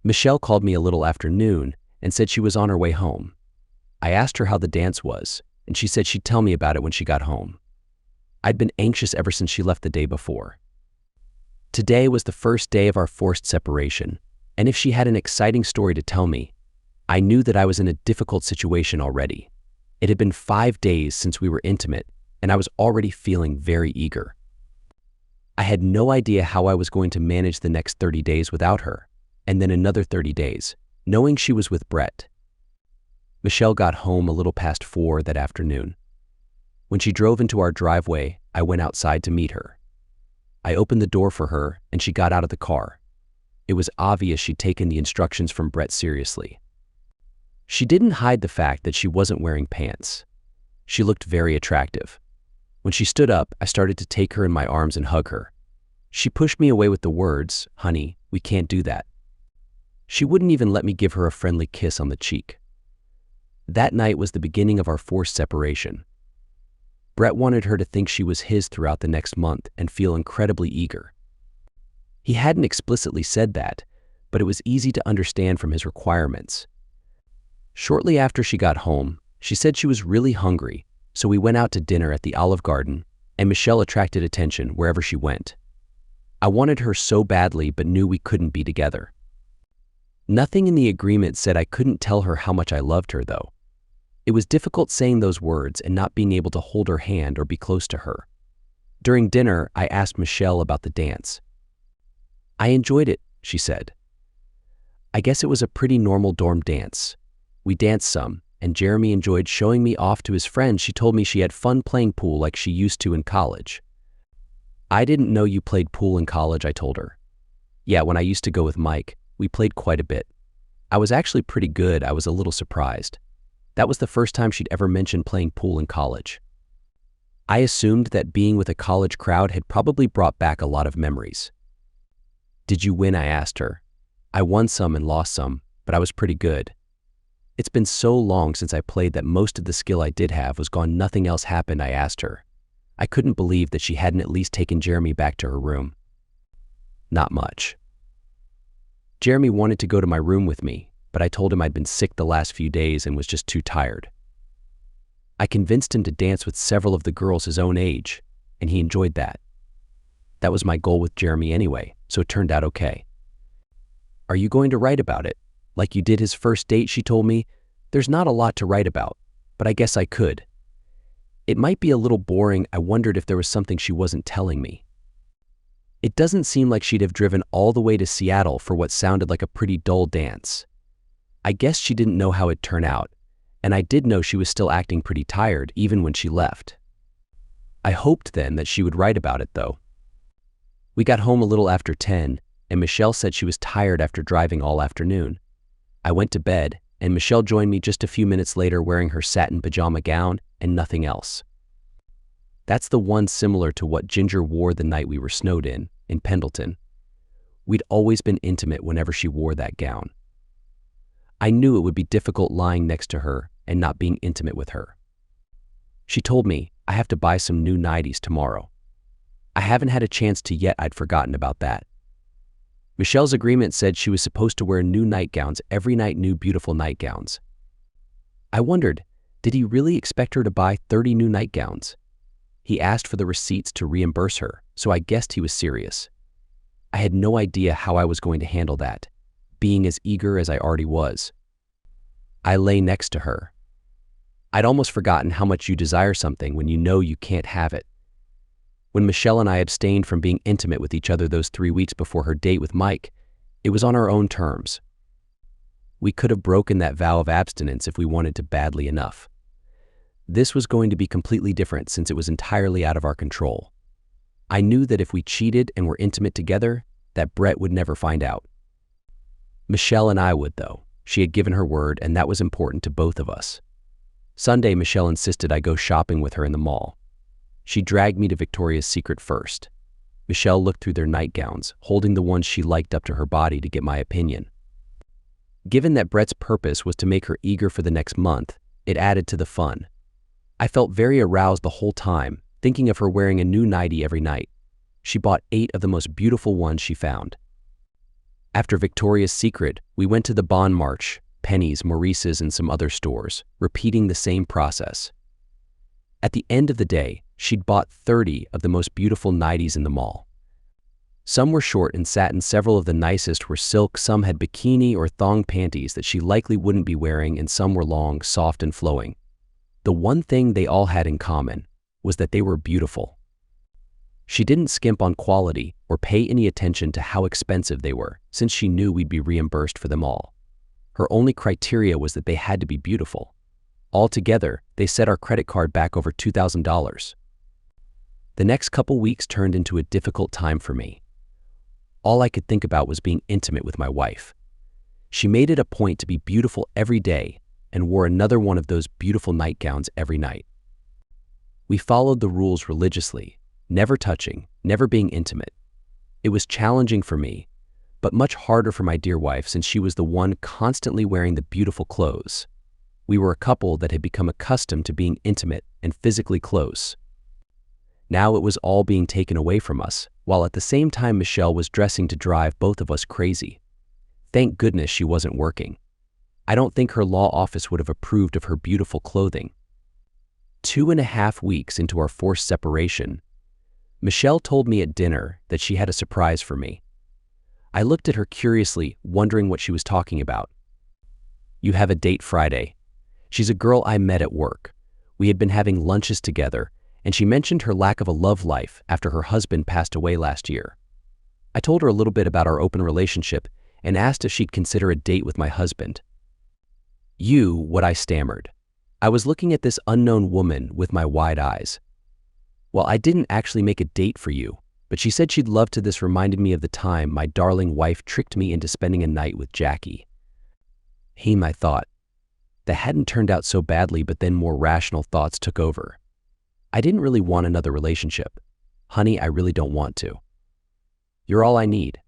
Michelle called me a little after noon and said she was on her way home. I asked her how the dance was, and she said she'd tell me about it when she got home. I'd been anxious ever since she left the day before. Today was the first day of our forced separation, and if she had an exciting story to tell me, I knew that I was in a difficult situation already. It had been 5 days since we were intimate, and I was already feeling very eager. I had no idea how I was going to manage the next 30 days without her, and then another 30 days, knowing she was with Brett. Michelle got home a little past 4 that afternoon. When she drove into our driveway, I went outside to meet her. I opened the door for her, and she got out of the car. It was obvious she'd taken the instructions from Brett seriously. She didn't hide the fact that she wasn't wearing pants. She looked very attractive. When she stood up, I started to take her in my arms and hug her. She pushed me away with the words, "Honey, we can't do that." She wouldn't even let me give her a friendly kiss on the cheek. That night was the beginning of our forced separation. Brett wanted her to think she was his throughout the next month and feel incredibly eager. He hadn't explicitly said that, but it was easy to understand from his requirements. Shortly after she got home, she said she was really hungry, so we went out to dinner at the Olive Garden, and Michelle attracted attention wherever she went. I wanted her so badly but knew we couldn't be together. Nothing in the agreement said I couldn't tell her how much I loved her, though. It was difficult saying those words and not being able to hold her hand or be close to her. During dinner, I asked Michelle about the dance. "I enjoyed it," she said. "I guess it was a pretty normal dorm dance. We danced some, and Jeremy enjoyed showing me off to his friends. She told me she had fun playing pool like she used to in college." "I didn't know you played pool in college," I told her. "Yeah, when I used to go with Mike, we played quite a bit. I was actually pretty good. I was a little surprised. That was the first time she'd ever mentioned playing pool in college. I assumed that being with a college crowd had probably brought back a lot of memories. "Did you win?" I asked her. "I won some and lost some, but I was pretty good. It's been so long since I played that most of the skill I did have was gone. Nothing else happened," I asked her. I couldn't believe that she hadn't at least taken Jeremy back to her room. "Not much. Jeremy wanted to go to my room with me, but I told him I'd been sick the last few days and was just too tired. I convinced him to dance with several of the girls his own age, and he enjoyed that. That was my goal with Jeremy anyway, so it turned out okay." "Are you going to write about it, like you did his first date?" she told me. "There's not a lot to write about, but I guess I could. It might be a little boring." I wondered if there was something she wasn't telling me. It doesn't seem like she'd have driven all the way to Seattle for what sounded like a pretty dull dance. I guess she didn't know how it'd turn out, and I did know she was still acting pretty tired even when she left. I hoped then that she would write about it, though. We got home a little after 10, and Michelle said she was tired after driving all afternoon. I went to bed, and Michelle joined me just a few minutes later wearing her satin pajama gown and nothing else. That's the one similar to what Ginger wore the night we were snowed in Pendleton. We'd always been intimate whenever she wore that gown. I knew it would be difficult lying next to her and not being intimate with her. She told me, "I have to buy some new nighties tomorrow." I haven't had a chance to yet. I'd forgotten about that. Michelle's agreement said she was supposed to wear new nightgowns every night, new beautiful nightgowns. I wondered, did he really expect her to buy 30 new nightgowns? He asked for the receipts to reimburse her, so I guessed he was serious. I had no idea how I was going to handle that, being as eager as I already was. I lay next to her. I'd almost forgotten how much you desire something when you know you can't have it. When Michelle and I abstained from being intimate with each other those 3 weeks before her date with Mike, it was on our own terms. We could have broken that vow of abstinence if we wanted to badly enough. This was going to be completely different since it was entirely out of our control. I knew that if we cheated and were intimate together, that Brett would never find out. Michelle and I would, though. She had given her word, and that was important to both of us. Sunday, Michelle insisted I go shopping with her in the mall. She dragged me to Victoria's Secret first. Michelle looked through their nightgowns, holding the ones she liked up to her body to get my opinion. Given that Brett's purpose was to make her eager for the next month, it added to the fun. I felt very aroused the whole time, thinking of her wearing a new nightie every night. She bought 8 of the most beautiful ones she found. After Victoria's Secret, we went to the Bon Marche, Penny's, Maurice's, and some other stores, repeating the same process. At the end of the day, she'd bought 30 of the most beautiful nighties in the mall. Some were short and satin, several of the nicest were silk, some had bikini or thong panties that she likely wouldn't be wearing, and some were long, soft, and flowing. The one thing they all had in common was that they were beautiful. She didn't skimp on quality or pay any attention to how expensive they were, since she knew we'd be reimbursed for them all. Her only criteria was that they had to be beautiful. Altogether, they set our credit card back over $2,000. The next couple weeks turned into a difficult time for me. All I could think about was being intimate with my wife. She made it a point to be beautiful every day and wore another one of those beautiful nightgowns every night. We followed the rules religiously, never touching, never being intimate. It was challenging for me, but much harder for my dear wife, since she was the one constantly wearing the beautiful clothes. We were a couple that had become accustomed to being intimate and physically close. Now it was all being taken away from us, while at the same time Michelle was dressing to drive both of us crazy. Thank goodness she wasn't working. I don't think her law office would have approved of her beautiful clothing. 2.5 weeks into our forced separation, Michelle told me at dinner that she had a surprise for me. I looked at her curiously, wondering what she was talking about. "You have a date Friday." She's a girl I met at work. We had been having lunches together, and she mentioned her lack of a love life after her husband passed away last year. I told her a little bit about our open relationship and asked if she'd consider a date with my husband. What I stammered. I was looking at this unknown woman with my wide eyes. "Well, I didn't actually make a date for you, but she said she'd love to." This reminded me of the time my darling wife tricked me into spending a night with Jackie. I thought. That hadn't turned out so badly, but then more rational thoughts took over. I didn't really want another relationship. Honey, I really don't want to. You're all I need.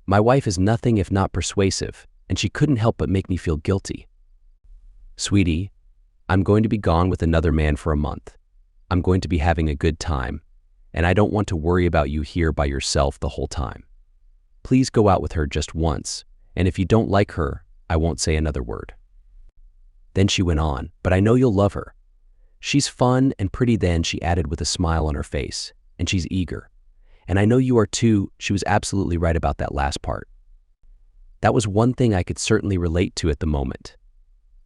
My wife is nothing if not persuasive, and she couldn't help but make me feel guilty. "Sweetie, I'm going to be gone with another man for a month. I'm going to be having a good time, and I don't want to worry about you here by yourself the whole time. Please go out with her just once, and if you don't like her, I won't say another word." Then she went on, "But I know you'll love her. She's fun and pretty." Then she added with a smile on her face, "And she's eager. And I know you are too." She was absolutely right about that last part. That was one thing I could certainly relate to at the moment.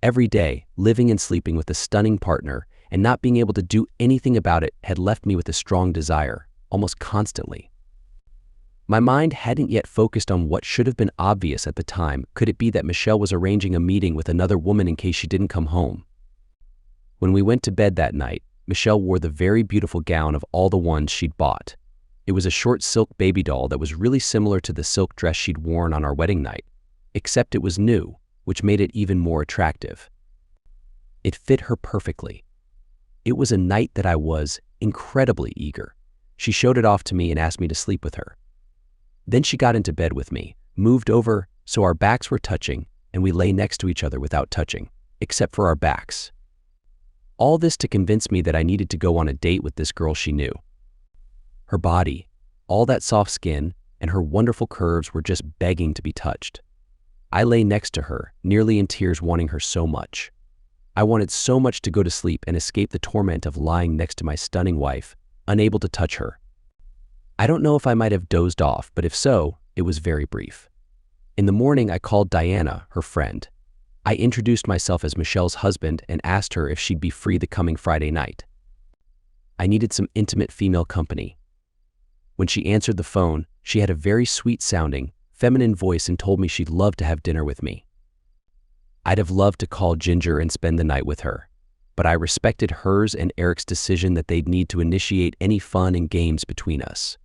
Every day, living and sleeping with a stunning partner and not being able to do anything about it had left me with a strong desire, almost constantly. My mind hadn't yet focused on what should have been obvious at the time. Could it be that Michelle was arranging a meeting with another woman in case she didn't come home? When we went to bed that night, Michelle wore the very beautiful gown of all the ones she'd bought. It was a short silk baby doll that was really similar to the silk dress she'd worn on our wedding night, except it was new, which made it even more attractive. It fit her perfectly. It was a night that I was incredibly eager. She showed it off to me and asked me to sleep with her. Then she got into bed with me, moved over so our backs were touching, and we lay next to each other without touching, except for our backs. All this to convince me that I needed to go on a date with this girl she knew. Her body, all that soft skin, and her wonderful curves were just begging to be touched. I lay next to her, nearly in tears, wanting her so much. I wanted so much to go to sleep and escape the torment of lying next to my stunning wife, unable to touch her. I don't know if I might have dozed off, but if so, it was very brief. In the morning, I called Diana, her friend. I introduced myself as Michelle's husband and asked her if she'd be free the coming Friday night. I needed some intimate female company. When she answered the phone, she had a very sweet-sounding, feminine voice and told me she'd love to have dinner with me. I'd have loved to call Ginger and spend the night with her, but I respected hers and Eric's decision that they'd need to initiate any fun and games between us.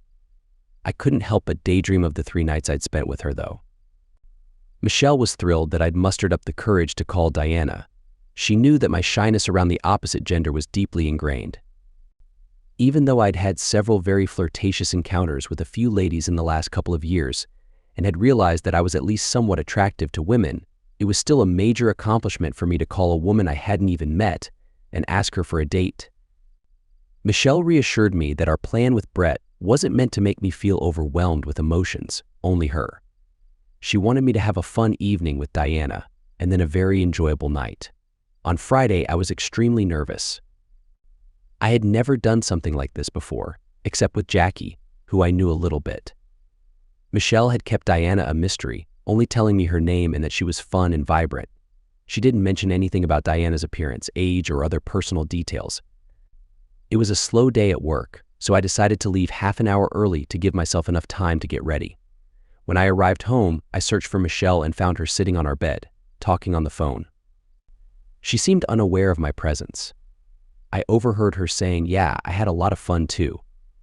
I couldn't help but daydream of the 3 nights I'd spent with her, though. Michelle was thrilled that I'd mustered up the courage to call Diana. She knew that my shyness around the opposite gender was deeply ingrained. Even though I'd had several very flirtatious encounters with a few ladies in the last couple of years and had realized that I was at least somewhat attractive to women, it was still a major accomplishment for me to call a woman I hadn't even met and ask her for a date. Michelle reassured me that our plan with Brett wasn't meant to make me feel overwhelmed with emotions, only her. She wanted me to have a fun evening with Diana, and then a very enjoyable night. On Friday, I was extremely nervous. I had never done something like this before, except with Jackie, who I knew a little bit. Michelle had kept Diana a mystery, only telling me her name and that she was fun and vibrant. She didn't mention anything about Diana's appearance, age, or other personal details. It was a slow day at work, so I decided to leave half an hour early to give myself enough time to get ready. When I arrived home, I searched for Michelle and found her sitting on our bed, talking on the phone. She seemed unaware of my presence. I overheard her saying, "Yeah, I had a lot of fun too.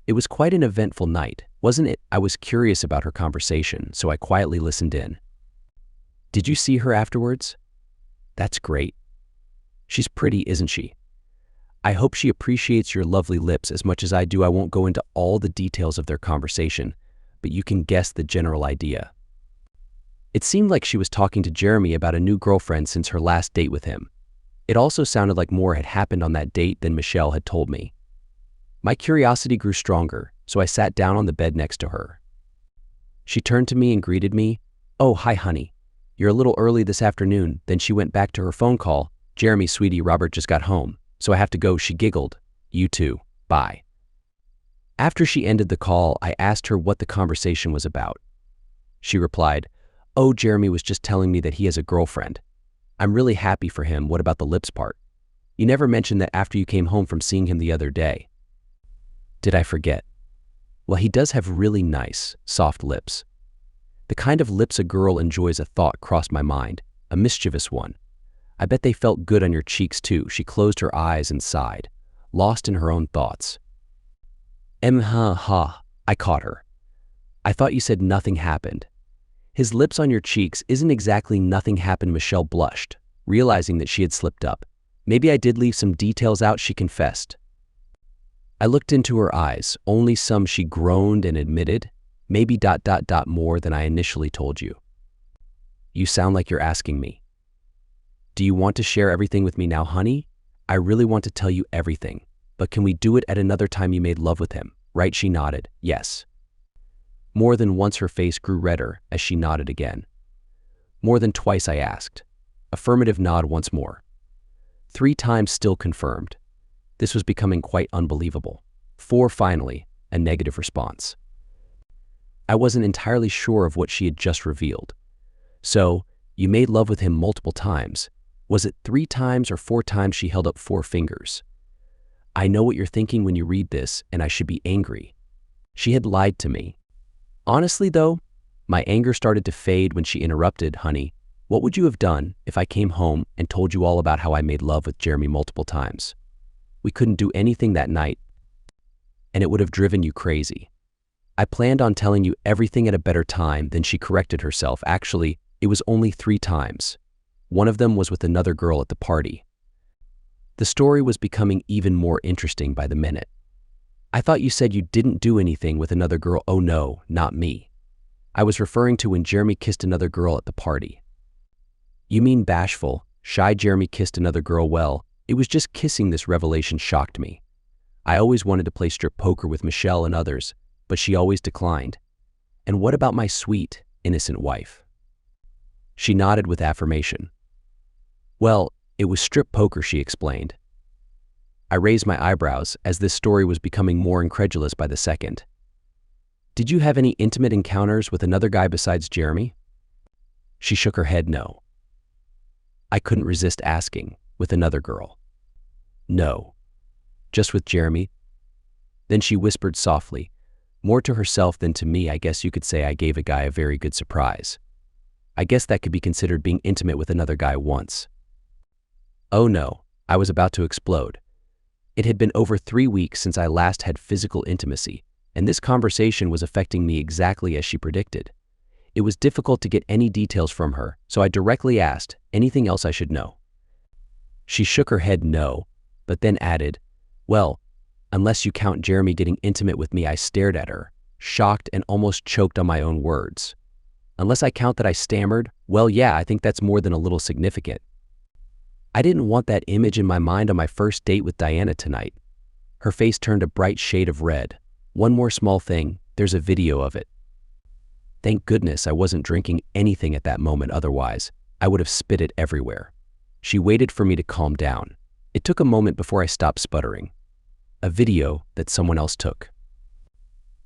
It was quite an eventful night, wasn't it?" I was curious about her conversation, so I quietly listened in. "Did you see her afterwards?" "That's great. She's pretty, isn't she?" "I hope she appreciates your lovely lips as much as I do." I won't go into all the details of their conversation, but you can guess the general idea. It seemed like she was talking to Jeremy about a new girlfriend since her last date with him. It also sounded like more had happened on that date than Michelle had told me. My curiosity grew stronger, so I sat down on the bed next to her. She turned to me and greeted me. "Oh, hi, honey. You're a little early this afternoon." Then she went back to her phone call. "Jeremy, sweetie, Robert just got home, so I have to go." She giggled. "You too. Bye." After she ended the call, I asked her what the conversation was about. She replied, "Oh, Jeremy was just telling me that he has a girlfriend. I'm really happy for him. What about the lips part? You never mentioned that after you came home from seeing him the other day." Did I forget? Well, he does have really nice, soft lips. The kind of lips a girl enjoys. A thought crossed my mind, a mischievous one. "I bet they felt good on your cheeks too." She closed her eyes and sighed, lost in her own thoughts. Ha, I caught her. "I thought you said nothing happened." "His lips on your cheeks isn't exactly nothing happened." Michelle blushed, realizing that she had slipped up. "Maybe I did leave some details out," she confessed. I looked into her eyes, "Only some," she groaned and admitted. "Maybe ... more than I initially told you." "You sound like you're asking me." "Do you want to share everything with me now, honey?" "I really want to tell you everything, but can we do it at another time?" "You made love with him, right?" She nodded. "Yes." More than once her face grew redder as she nodded again. "More than twice?" I asked. Affirmative nod once more. 3 times still confirmed. This was becoming quite unbelievable. 4 finally, a negative response. I wasn't entirely sure of what she had just revealed. "So, you made love with him multiple times. Was it 3 times or 4 times?" She held up 4 fingers. "I know what you're thinking when you read this, and I should be angry. She had lied to me." Honestly though, my anger started to fade when she interrupted. "Honey, what would you have done if I came home and told you all about how I made love with Jeremy multiple times? We couldn't do anything that night, and it would have driven you crazy. I planned on telling you everything at a better time." Then she corrected herself. "Actually, it was only 3 times. One of them was with another girl at the party." The story was becoming even more interesting by the minute. "I thought you said you didn't do anything with another girl." "Oh no, not me. I was referring to when Jeremy kissed another girl at the party." "You mean bashful, shy Jeremy kissed another girl?" "Well, it was just kissing." This revelation shocked me. I always wanted to play strip poker with Michelle and others, but she always declined. "And what about my sweet, innocent wife?" She nodded with affirmation. "Well, it was strip poker," she explained. I raised my eyebrows as this story was becoming more incredulous by the second. "Did you have any intimate encounters with another guy besides Jeremy?" She shook her head no. I couldn't resist asking, "With another girl?" "No, just with Jeremy." Then she whispered softly, more to herself than to me. "I guess you could say I gave a guy a very good surprise. I guess that could be considered being intimate with another guy once." Oh no, I was about to explode. It had been over 3 weeks since I last had physical intimacy, and this conversation was affecting me exactly as she predicted. It was difficult to get any details from her, so I directly asked, "Anything else I should know?" She shook her head no, but then added, "Well, unless you count Jeremy getting intimate with me." I stared at her, shocked and almost choked on my own words. "Unless I count that," I stammered. "Well, yeah, I think that's more than a little significant." I didn't want that image in my mind on my first date with Diana tonight. Her face turned a bright shade of red. "One more small thing, there's a video of it." Thank goodness I wasn't drinking anything at that moment, otherwise I would have spit it everywhere. She waited for me to calm down. It took a moment before I stopped sputtering. A video that someone else took.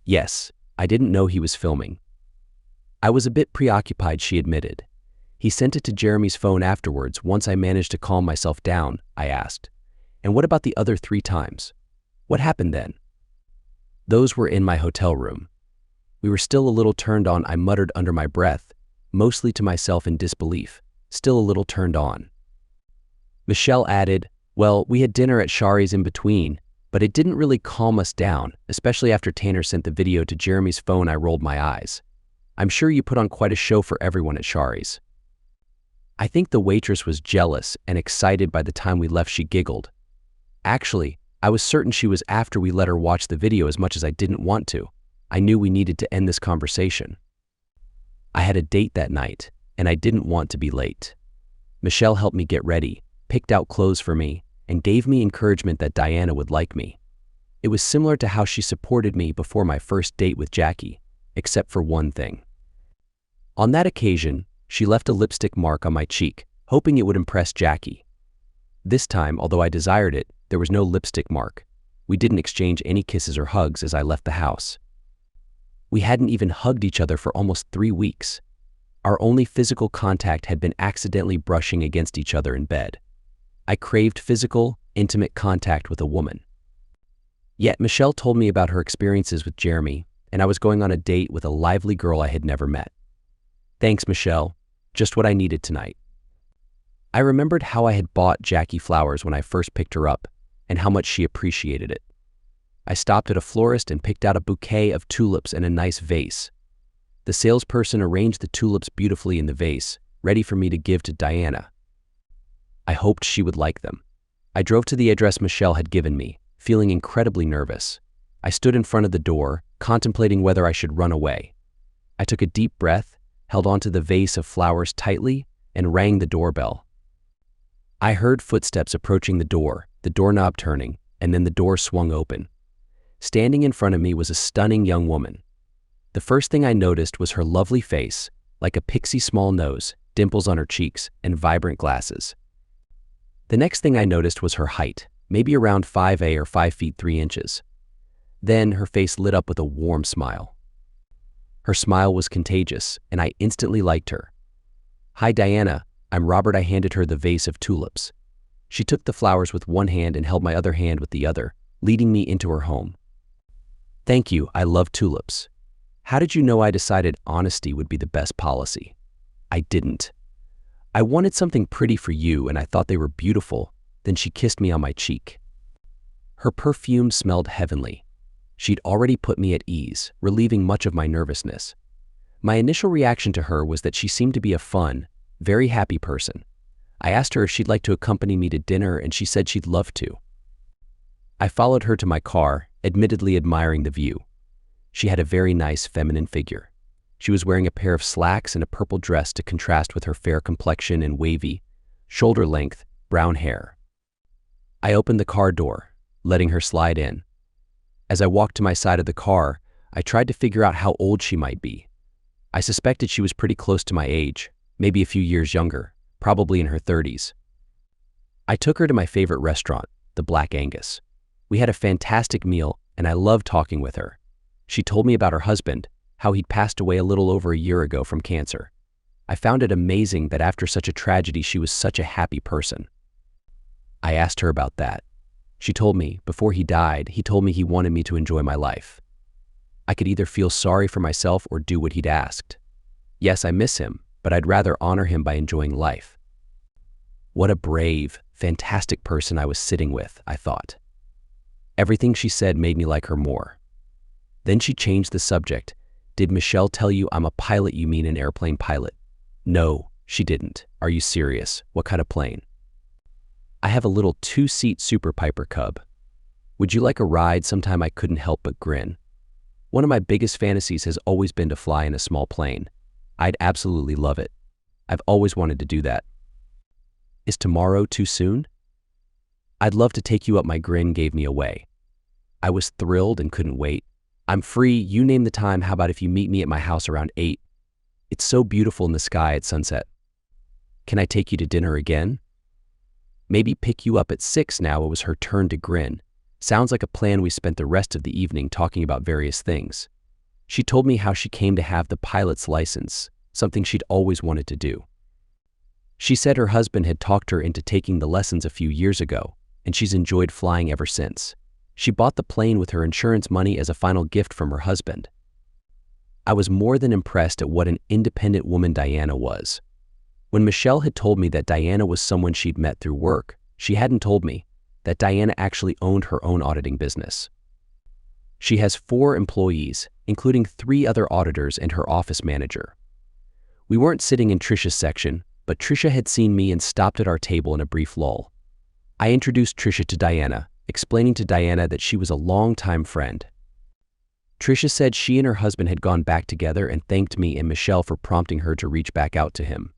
Yes, I didn't know he was filming. I was a bit preoccupied, she admitted. He sent it to Jeremy's phone afterwards. Once I managed to calm myself down, I asked, "And what about the other 3 times? What happened then?" "Those were in my hotel room. We were still a little turned on," I muttered under my breath, mostly to myself in disbelief, still a little turned on. Michelle added, "Well, we had dinner at Shari's in between, but it didn't really calm us down, especially after Tanner sent the video to Jeremy's phone." I rolled my eyes. "I'm sure you put on quite a show for everyone at Shari's." "I think the waitress was jealous and excited by the time we left," she giggled. "Actually, I was certain she was after we let her watch the video as much as I didn't want to. I knew we needed to end this conversation. I had a date that night, and I didn't want to be late. Michelle helped me get ready, picked out clothes for me, and gave me encouragement that Diana would like me. It was similar to how she supported me before my first date with Jackie, except for one thing. On that occasion, she left a lipstick mark on my cheek, hoping it would impress Jackie. This time, although I desired it, there was no lipstick mark. We didn't exchange any kisses or hugs as I left the house. We hadn't even hugged each other for almost 3 weeks. Our only physical contact had been accidentally brushing against each other in bed. I craved physical, intimate contact with a woman. Yet Michelle told me about her experiences with Jeremy, and I was going on a date with a lively girl I had never met. Thanks, Michelle. Just what I needed tonight. I remembered how I had bought Jackie flowers when I first picked her up, and how much she appreciated it. I stopped at a florist and picked out a bouquet of tulips and a nice vase. The salesperson arranged the tulips beautifully in the vase, ready for me to give to Diana. I hoped she would like them. I drove to the address Michelle had given me, feeling incredibly nervous. I stood in front of the door, contemplating whether I should run away. I took a deep breath, held onto the vase of flowers tightly, and rang the doorbell. I heard footsteps approaching the doorknob turning, and then the door swung open. Standing in front of me was a stunning young woman. The first thing I noticed was her lovely face, like a pixie small nose, dimples on her cheeks, and vibrant glasses. The next thing I noticed was her height, maybe around 5'8" or 5 feet 3 inches. Then her face lit up with a warm smile. Her smile was contagious, and I instantly liked her. "Hi, Diana, I'm Robert." I handed her the vase of tulips. She took the flowers with one hand and held my other hand with the other, leading me into her home. "Thank you, I love tulips. How did you know I decided honesty would be the best policy?" "I didn't. I wanted something pretty for you, and I thought they were beautiful." Then she kissed me on my cheek. Her perfume smelled heavenly. She'd already put me at ease, relieving much of my nervousness. My initial reaction to her was that she seemed to be a fun, very happy person. I asked her if she'd like to accompany me to dinner, and she said she'd love to. I followed her to my car, admittedly admiring the view. She had a very nice feminine figure. She was wearing a pair of slacks and a purple dress to contrast with her fair complexion and wavy, shoulder-length, brown hair. I opened the car door, letting her slide in. As I walked to my side of the car, I tried to figure out how old she might be. I suspected she was pretty close to my age, maybe a few years younger, probably in her 30s. I took her to my favorite restaurant, the Black Angus. We had a fantastic meal, and I loved talking with her. She told me about her husband, how he'd passed away a little over a year ago from cancer. I found it amazing that after such a tragedy, she was such a happy person. I asked her about that. She told me, before he died, he told me he wanted me to enjoy my life. I could either feel sorry for myself or do what he'd asked. Yes, I miss him, but I'd rather honor him by enjoying life. What a brave, fantastic person I was sitting with, I thought. Everything she said made me like her more. Then she changed the subject. "Did Michelle tell you I'm a pilot? You mean an airplane pilot?" "No, she didn't." "Are you serious? What kind of plane?" "I have a little 2-seat Super Piper Cub. Would you like a ride?" Sometime I couldn't help but grin. One of my biggest fantasies has always been to fly in a small plane. I'd absolutely love it. I've always wanted to do that. "Is tomorrow too soon?" "I'd love to take you up." My grin gave me away. I was thrilled and couldn't wait. "I'm free. You name the time. How about if you meet me at my house around 8? It's so beautiful in the sky at sunset. Can I take you to dinner again? Maybe pick you up at 6 now. It was her turn to grin. Sounds like a plan. We spent the rest of the evening talking about various things. She told me how she came to have the pilot's license, something she'd always wanted to do. She said her husband had talked her into taking the lessons a few years ago, and she's enjoyed flying ever since. She bought the plane with her insurance money as a final gift from her husband. I was more than impressed at what an independent woman Diana was. When Michelle had told me that Diana was someone she'd met through work, she hadn't told me that Diana actually owned her own auditing business. She has 4 employees, including 3 other auditors and her office manager. We weren't sitting in Trisha's section, but Trisha had seen me and stopped at our table in a brief lull. I introduced Trisha to Diana, explaining to Diana that she was a longtime friend. Trisha said she and her husband had gone back together and thanked me and Michelle for prompting her to reach back out to him.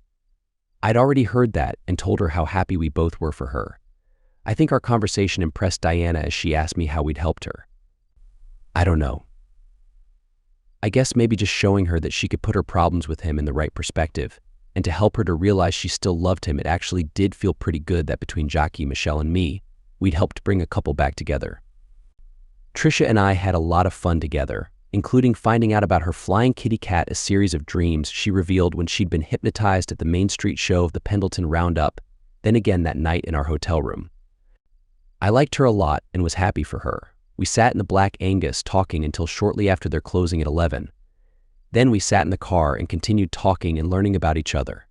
I'd already heard that and told her how happy we both were for her. I think our conversation impressed Diana as she asked me how we'd helped her. I don't know. I guess maybe just showing her that she could put her problems with him in the right perspective, and to help her to realize she still loved him. It actually did feel pretty good that between Jackie, Michelle, and me, we'd helped bring a couple back together. Trisha and I had a lot of fun together, including finding out about her flying kitty cat, a series of dreams she revealed when she'd been hypnotized at the Main Street show of the Pendleton Roundup, then again that night in our hotel room. I liked her a lot and was happy for her. We sat in the Black Angus talking until shortly after their closing at 11. Then we sat in the car and continued talking and learning about each other.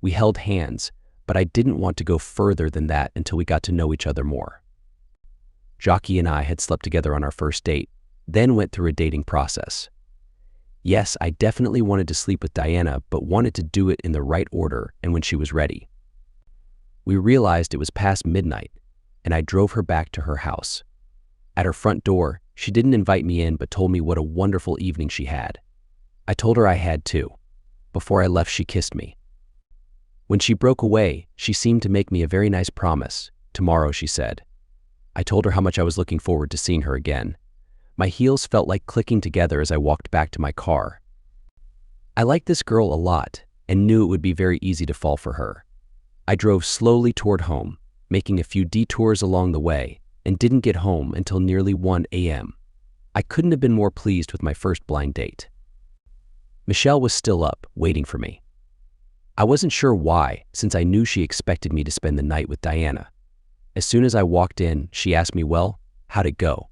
We held hands, but I didn't want to go further than that until we got to know each other more. Jackie and I had slept together on our first date, then went through a dating process. Yes, I definitely wanted to sleep with Diana, but wanted to do it in the right order and when she was ready. We realized it was past midnight, and I drove her back to her house. At her front door, she didn't invite me in but told me what a wonderful evening she had. I told her I had too. Before I left, she kissed me. When she broke away, she seemed to make me a very nice promise. Tomorrow, she said. I told her how much I was looking forward to seeing her again. My heels felt like clicking together as I walked back to my car. I liked this girl a lot and knew it would be very easy to fall for her. I drove slowly toward home, making a few detours along the way, and didn't get home until nearly 1 a.m. I couldn't have been more pleased with my first blind date. Michelle was still up, waiting for me. I wasn't sure why, since I knew she expected me to spend the night with Diana. As soon as I walked in, she asked me, "Well, how'd it go?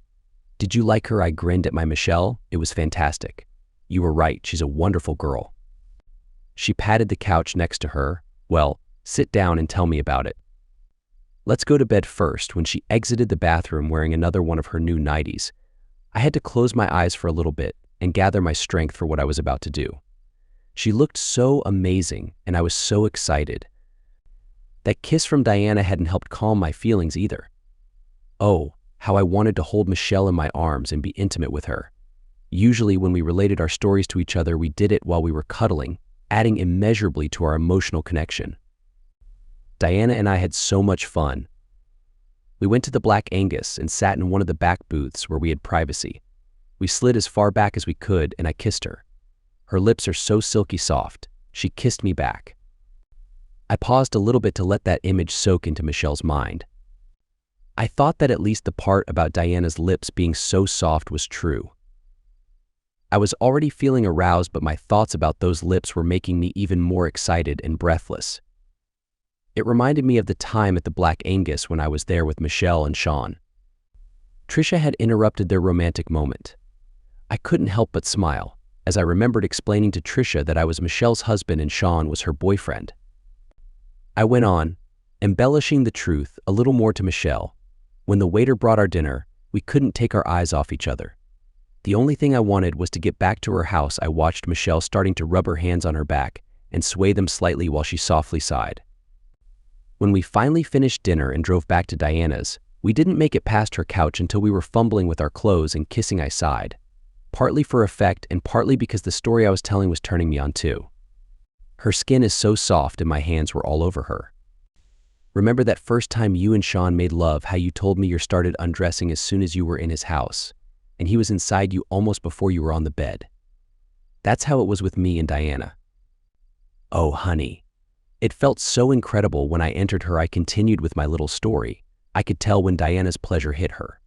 Did you like her?" I grinned at my Michelle. "It was fantastic. You were right, she's a wonderful girl." She patted the couch next to her. "Well, sit down and tell me about it." "Let's go to bed first." When she exited the bathroom wearing another one of her new nighties, I had to close my eyes for a little bit and gather my strength for what I was about to do. She looked so amazing, and I was so excited. That kiss from Diana hadn't helped calm my feelings either. Oh, how I wanted to hold Michelle in my arms and be intimate with her. Usually when we related our stories to each other, we did it while we were cuddling, adding immeasurably to our emotional connection. Diana and I had so much fun. We went to the Black Angus and sat in one of the back booths where we had privacy. We slid as far back as we could, and I kissed her. Her lips are so silky soft. She kissed me back. I paused a little bit to let that image soak into Michelle's mind. I thought that at least the part about Diana's lips being so soft was true. I was already feeling aroused, but my thoughts about those lips were making me even more excited and breathless. It reminded me of the time at the Black Angus when I was there with Michelle and Sean. Trisha had interrupted their romantic moment. I couldn't help but smile, as I remembered explaining to Trisha that I was Michelle's husband and Sean was her boyfriend. I went on, embellishing the truth a little more to Michelle. When the waiter brought our dinner, we couldn't take our eyes off each other. The only thing I wanted was to get back to her house. I watched Michelle starting to rub her hands on her back and sway them slightly while she softly sighed. When we finally finished dinner and drove back to Diana's, we didn't make it past her couch until we were fumbling with our clothes and kissing. I sighed, partly for effect and partly because the story I was telling was turning me on too. Her skin is so soft and my hands were all over her. Remember that first time you and Sean made love, how you told me you started undressing as soon as you were in his house, and he was inside you almost before you were on the bed? That's how it was with me and Diana. Oh, honey. It felt so incredible when I entered her. I continued with my little story. I could tell when Diana's pleasure hit her.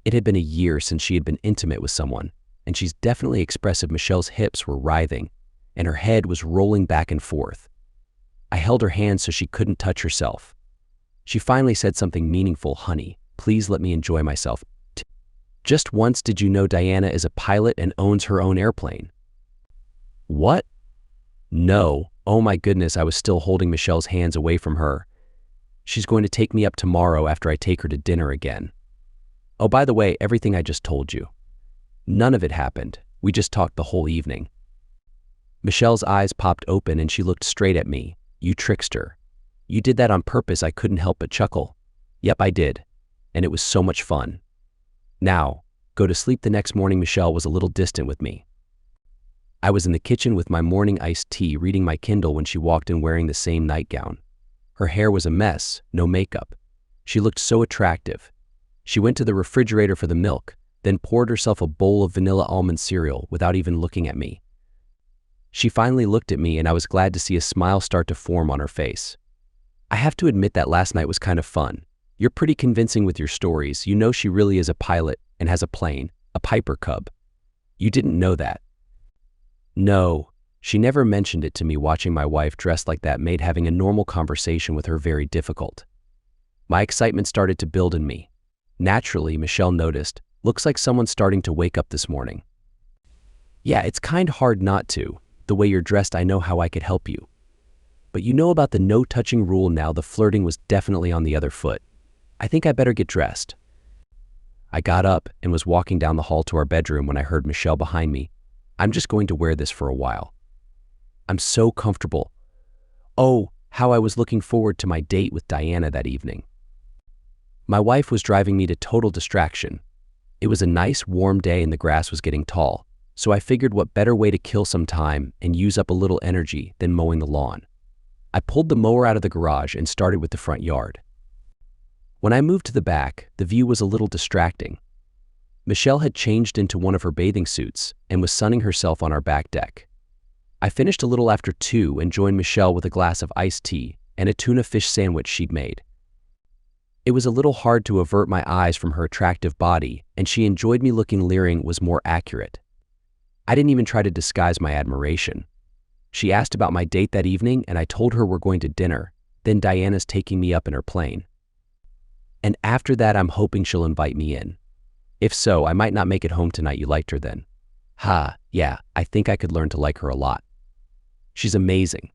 It had been a year since she had been intimate with someone, and she's definitely expressive. Michelle's hips were writhing, and her head was rolling back and forth. I held her hand so she couldn't touch herself. She finally said something meaningful. Honey, please let me enjoy myself. Just once. Did you know Diana is a pilot and owns her own airplane? What? No. Oh my goodness, I was still holding Michelle's hands away from her. She's going to take me up tomorrow after I take her to dinner again. Oh, by the way, everything I just told you. None of it happened. We just talked the whole evening. Michelle's eyes popped open and she looked straight at me. You trickster. You did that on purpose. I couldn't help but chuckle. Yep, I did. And it was so much fun. Now, go to sleep. The next morning, Michelle was a little distant with me. I was in the kitchen with my morning iced tea reading my Kindle when she walked in wearing the same nightgown. Her hair was a mess, no makeup. She looked so attractive. She went to the refrigerator for the milk, then poured herself a bowl of vanilla almond cereal without even looking at me. She finally looked at me and I was glad to see a smile start to form on her face. I have to admit that last night was kind of fun. You're pretty convincing with your stories. You know she really is a pilot and has a plane, a Piper Cub. You didn't know that. No, she never mentioned it to me. Watching my wife dressed like that made having a normal conversation with her very difficult. My excitement started to build in me. Naturally, Michelle noticed, looks like someone's starting to wake up this morning. Yeah, it's kind of hard not to. The way you're dressed, I know how I could help you. But you know about the no touching rule now. The flirting was definitely on the other foot. I think I better get dressed. I got up and was walking down the hall to our bedroom when I heard Michelle behind me. I'm just going to wear this for a while. I'm so comfortable. Oh, how I was looking forward to my date with Diana that evening. My wife was driving me to total distraction. It was a nice warm day and the grass was getting tall, so I figured what better way to kill some time and use up a little energy than mowing the lawn. I pulled the mower out of the garage and started with the front yard. When I moved to the back, the view was a little distracting. Michelle had changed into one of her bathing suits and was sunning herself on our back deck. I finished a little after 2 and joined Michelle with a glass of iced tea and a tuna fish sandwich she'd made. It was a little hard to avert my eyes from her attractive body, and she enjoyed me looking leering was more accurate. I didn't even try to disguise my admiration. She asked about my date that evening and I told her we're going to dinner, then Diana's taking me up in her plane. And after that I'm hoping she'll invite me in. If so, I might not make it home tonight. You liked her then? Ha, yeah, I think I could learn to like her a lot. She's amazing.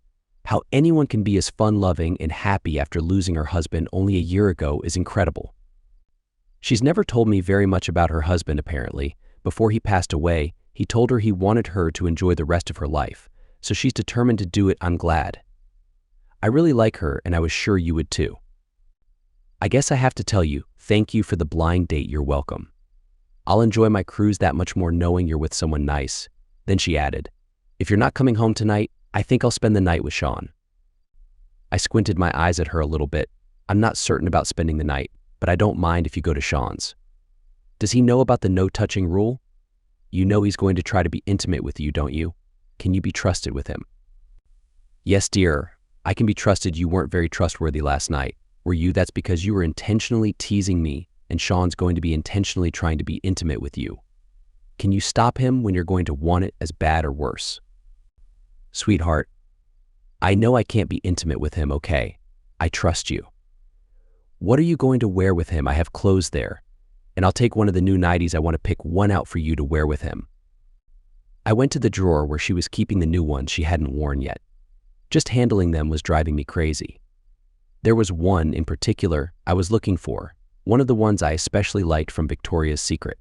How anyone can be as fun-loving and happy after losing her husband only a year ago is incredible. She's never told me very much about her husband apparently. Before he passed away, he told her he wanted her to enjoy the rest of her life, so she's determined to do it. I'm glad. I really like her and I was sure you would too. I guess I have to tell you, thank you for the blind date. You're welcome. I'll enjoy my cruise that much more knowing you're with someone nice. Then she added, if you're not coming home tonight, I think I'll spend the night with Sean. I squinted my eyes at her a little bit. I'm not certain about spending the night, but I don't mind if you go to Sean's. Does he know about the no touching rule? You know he's going to try to be intimate with you, don't you? Can you be trusted with him? Yes, dear, I can be trusted. You weren't very trustworthy last night, were you? That's because you were intentionally teasing me, and Sean's going to be intentionally trying to be intimate with you. Can you stop him when you're going to want it as bad or worse? Sweetheart, I know I can't be intimate with him, okay? I trust you. What are you going to wear with him? I have clothes there, and I'll take one of the new nighties. I want to pick one out for you to wear with him. I went to the drawer where she was keeping the new ones she hadn't worn yet. Just handling them was driving me crazy. There was one in particular I was looking for, one of the ones I especially liked from Victoria's Secret.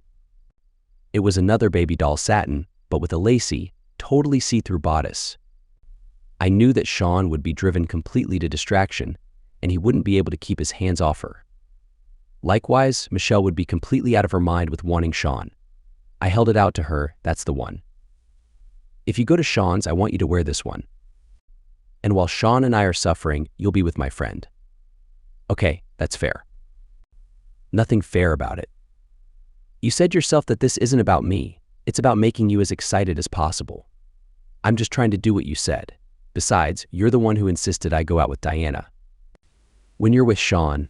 It was another baby doll satin, but with a lacy, totally see-through bodice. I knew that Sean would be driven completely to distraction, and he wouldn't be able to keep his hands off her. Likewise, Michelle would be completely out of her mind with wanting Sean. I held it out to her. That's the one. If you go to Sean's, I want you to wear this one. And while Sean and I are suffering, you'll be with my friend. Okay, that's fair. Nothing fair about it. You said yourself that this isn't about me. It's about making you as excited as possible. I'm just trying to do what you said. Besides, you're the one who insisted I go out with Diana. When you're with Sean,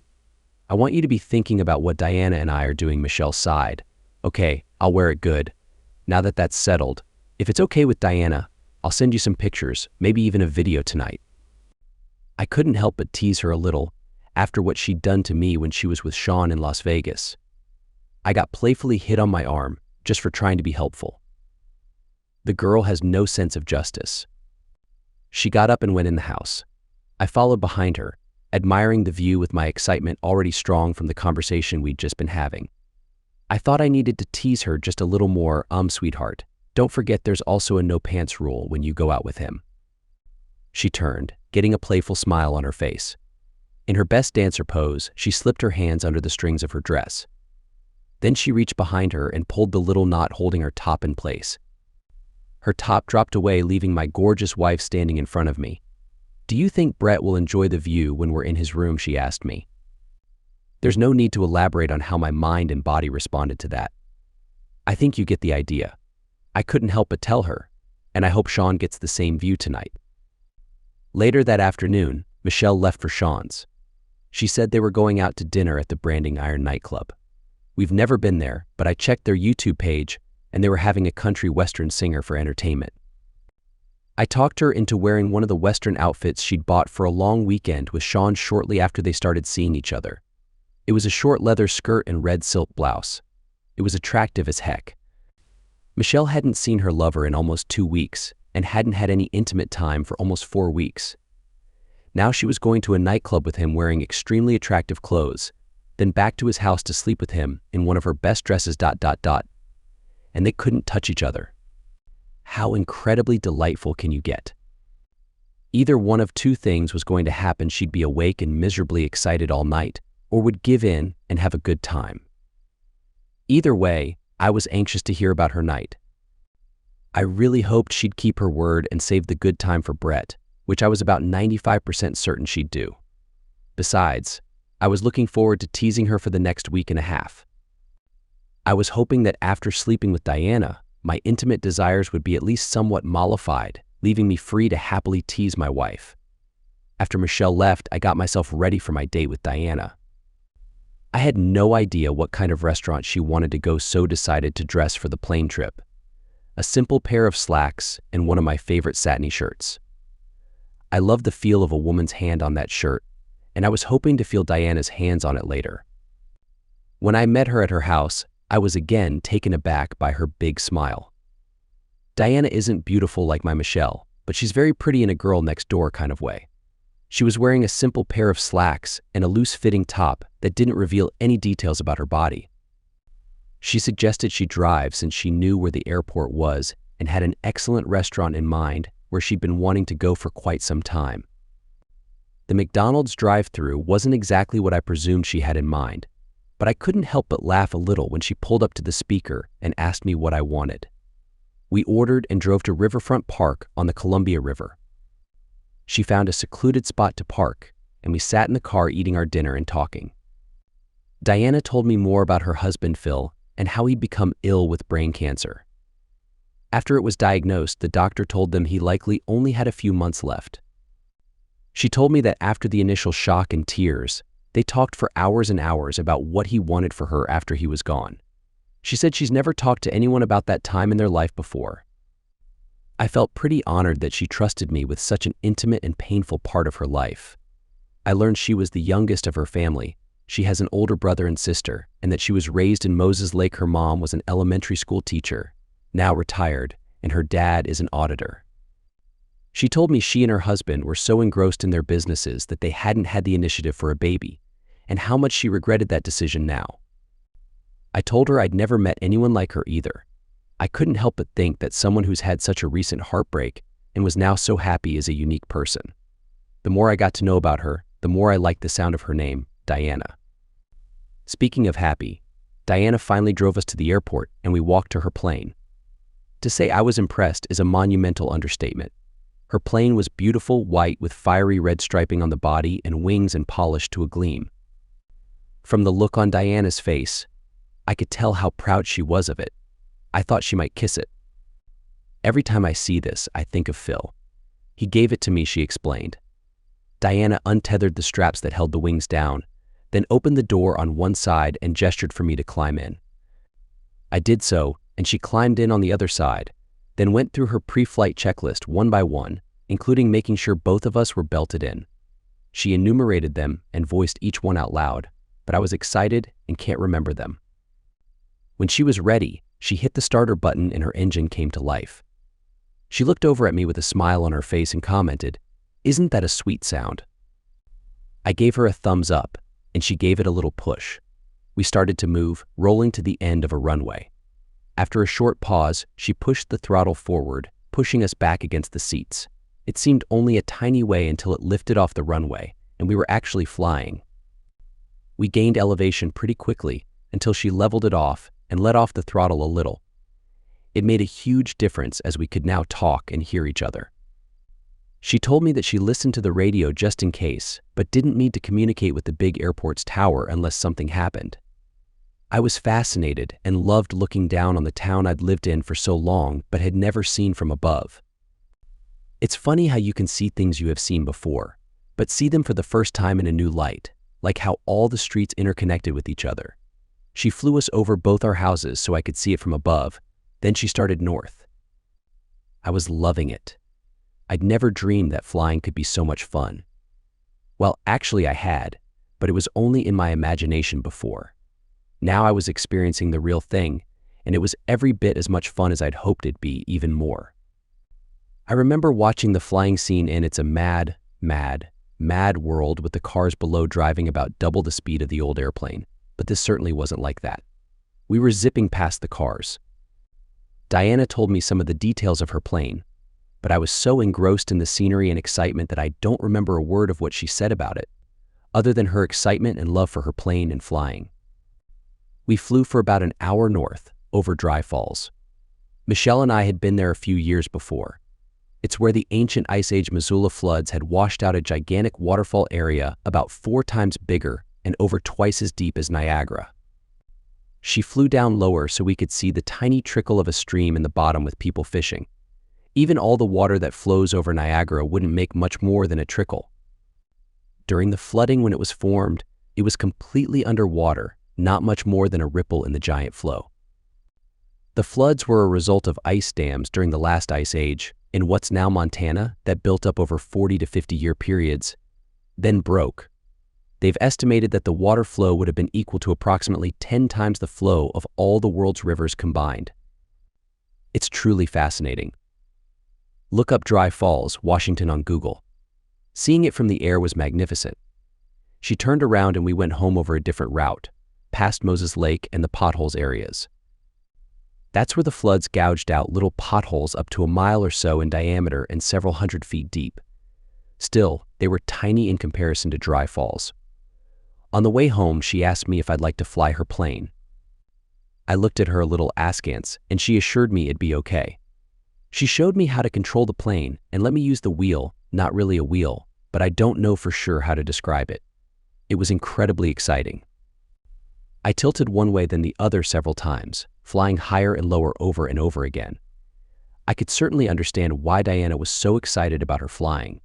I want you to be thinking about what Diana and I are doing. Michelle sighed. Okay, I'll wear it good. Now that that's settled, if it's okay with Diana, I'll send you some pictures, maybe even a video tonight. I couldn't help but tease her a little after what she'd done to me when she was with Sean in Las Vegas. I got playfully hit on my arm just for trying to be helpful. The girl has no sense of justice. She got up and went in the house. I followed behind her, admiring the view with my excitement already strong from the conversation we'd just been having. I thought I needed to tease her just a little more. Sweetheart, don't forget there's also a no pants rule when you go out with him. She turned, getting a playful smile on her face. In her best dancer pose, she slipped her hands under the strings of her dress. Then she reached behind her and pulled the little knot holding her top in place. Her top dropped away, leaving my gorgeous wife standing in front of me. Do you think Brett will enjoy the view when we're in his room? She asked me. There's no need to elaborate on how my mind and body responded to that. I think you get the idea. I couldn't help but tell her, and I hope Sean gets the same view tonight. Later that afternoon, Michelle left for Sean's. She said they were going out to dinner at the Branding Iron nightclub. We've never been there, but I checked their YouTube page, and they were having a country western singer for entertainment. I talked her into wearing one of the western outfits she'd bought for a long weekend with Sean shortly after they started seeing each other. It was a short leather skirt and red silk blouse. It was attractive as heck. Michelle hadn't seen her lover in almost 2 weeks and hadn't had any intimate time for almost 4 weeks. Now she was going to a nightclub with him wearing extremely attractive clothes, then back to his house to sleep with him in one of her best dresses. And they couldn't touch each other. How incredibly delightful can you get? Either one of two things was going to happen. She'd be awake and miserably excited all night, or would give in and have a good time. Either way, I was anxious to hear about her night. I really hoped she'd keep her word and save the good time for Brett, which I was about 95% certain she'd do. Besides, I was looking forward to teasing her for the next week and a half. I was hoping that after sleeping with Diana, my intimate desires would be at least somewhat mollified, leaving me free to happily tease my wife. After Michelle left, I got myself ready for my date with Diana. I had no idea what kind of restaurant she wanted to go, so decided to dress for the plane trip. A simple pair of slacks and one of my favorite satiny shirts. I loved the feel of a woman's hand on that shirt, and I was hoping to feel Diana's hands on it later. When I met her at her house, I was again taken aback by her big smile. Diana isn't beautiful like my Michelle, but she's very pretty in a girl next door kind of way. She was wearing a simple pair of slacks and a loose-fitting top that didn't reveal any details about her body. She suggested she drive since she knew where the airport was and had an excellent restaurant in mind where she'd been wanting to go for quite some time. The McDonald's drive-thru wasn't exactly what I presumed she had in mind, but I couldn't help but laugh a little when she pulled up to the speaker and asked me what I wanted. We ordered and drove to Riverfront Park on the Columbia River. She found a secluded spot to park, and we sat in the car eating our dinner and talking. Diana told me more about her husband Phil and how he'd become ill with brain cancer. After it was diagnosed, the doctor told them he likely only had a few months left. She told me that after the initial shock and tears, they talked for hours and hours about what he wanted for her after he was gone. She said she's never talked to anyone about that time in their life before. I felt pretty honored that she trusted me with such an intimate and painful part of her life. I learned she was the youngest of her family. She has an older brother and sister, and that she was raised in Moses Lake. Her mom was an elementary school teacher, now retired, and her dad is an auditor. She told me she and her husband were so engrossed in their businesses that they hadn't had the initiative for a baby, and how much she regretted that decision now. I told her I'd never met anyone like her either. I couldn't help but think that someone who's had such a recent heartbreak and was now so happy is a unique person. The more I got to know about her, the more I liked the sound of her name, Diana. Speaking of happy, Diana finally drove us to the airport and we walked to her plane. To say I was impressed is a monumental understatement. Her plane was beautiful white with fiery red striping on the body and wings and polished to a gleam. From the look on Diana's face, I could tell how proud she was of it. I thought she might kiss it. Every time I see this, I think of Phil. He gave it to me, she explained. Diana untethered the straps that held the wings down, then opened the door on one side and gestured for me to climb in. I did so, and she climbed in on the other side, then went through her pre-flight checklist one by one, including making sure both of us were belted in. She enumerated them and voiced each one out loud, but I was excited and can't remember them. When she was ready, she hit the starter button and her engine came to life. She looked over at me with a smile on her face and commented, "Isn't that a sweet sound?" I gave her a thumbs up, and she gave it a little push. We started to move, rolling to the end of a runway. After a short pause, she pushed the throttle forward, pushing us back against the seats. It seemed only a tiny way until it lifted off the runway, and we were actually flying. We gained elevation pretty quickly until she leveled it off and let off the throttle a little. It made a huge difference as we could now talk and hear each other. She told me that she listened to the radio just in case, but didn't need to communicate with the big airport's tower unless something happened. I was fascinated and loved looking down on the town I'd lived in for so long but had never seen from above. It's funny how you can see things you have seen before, but see them for the first time in a new light, like how all the streets interconnected with each other. She flew us over both our houses so I could see it from above, then she started north. I was loving it. I'd never dreamed that flying could be so much fun. Well, actually I had, but it was only in my imagination before. Now I was experiencing the real thing, and it was every bit as much fun as I'd hoped it'd be, even more. I remember watching the flying scene in It's a Mad, Mad, Mad World with the cars below driving about double the speed of the old airplane, but this certainly wasn't like that. We were zipping past the cars. Diana told me some of the details of her plane, but I was so engrossed in the scenery and excitement that I don't remember a word of what she said about it, other than her excitement and love for her plane and flying. We flew for about an hour north, over Dry Falls. Michelle and I had been there a few years before. It's where the ancient Ice Age Missoula floods had washed out a gigantic waterfall area about 4 times bigger and over twice as deep as Niagara. She flew down lower so we could see the tiny trickle of a stream in the bottom with people fishing. Even all the water that flows over Niagara wouldn't make much more than a trickle. During the flooding when it was formed, it was completely underwater, not much more than a ripple in the giant flow. The floods were a result of ice dams during the last ice age in what's now Montana that built up over 40 to 50-year periods, then broke. They've estimated that the water flow would have been equal to approximately 10 times the flow of all the world's rivers combined. It's truly fascinating. Look up Dry Falls, Washington on Google. Seeing it from the air was magnificent. She turned around and we went home over a different route, past Moses Lake and the potholes areas. That's where the floods gouged out little potholes up to a mile or so in diameter and several hundred feet deep. Still, they were tiny in comparison to Dry Falls. On the way home, she asked me if I'd like to fly her plane. I looked at her a little askance, and she assured me it'd be okay. She showed me how to control the plane and let me use the wheel, not really a wheel, but I don't know for sure how to describe it. It was incredibly exciting. I tilted one way then the other several times, flying higher and lower over and over again. I could certainly understand why Diana was so excited about her flying.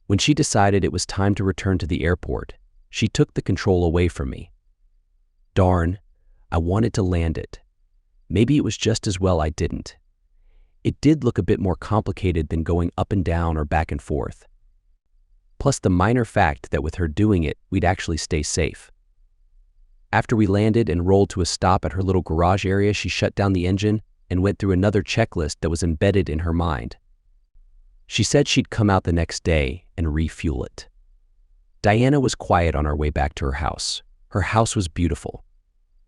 When she decided it was time to return to the airport, she took the control away from me. Darn, I wanted to land it. Maybe it was just as well I didn't. It did look a bit more complicated than going up and down or back and forth. Plus the minor fact that with her doing it, we'd actually stay safe. After we landed and rolled to a stop at her little garage area, she shut down the engine and went through another checklist that was embedded in her mind. She said she'd come out the next day and refuel it. Diana was quiet on our way back to her house. Her house was beautiful.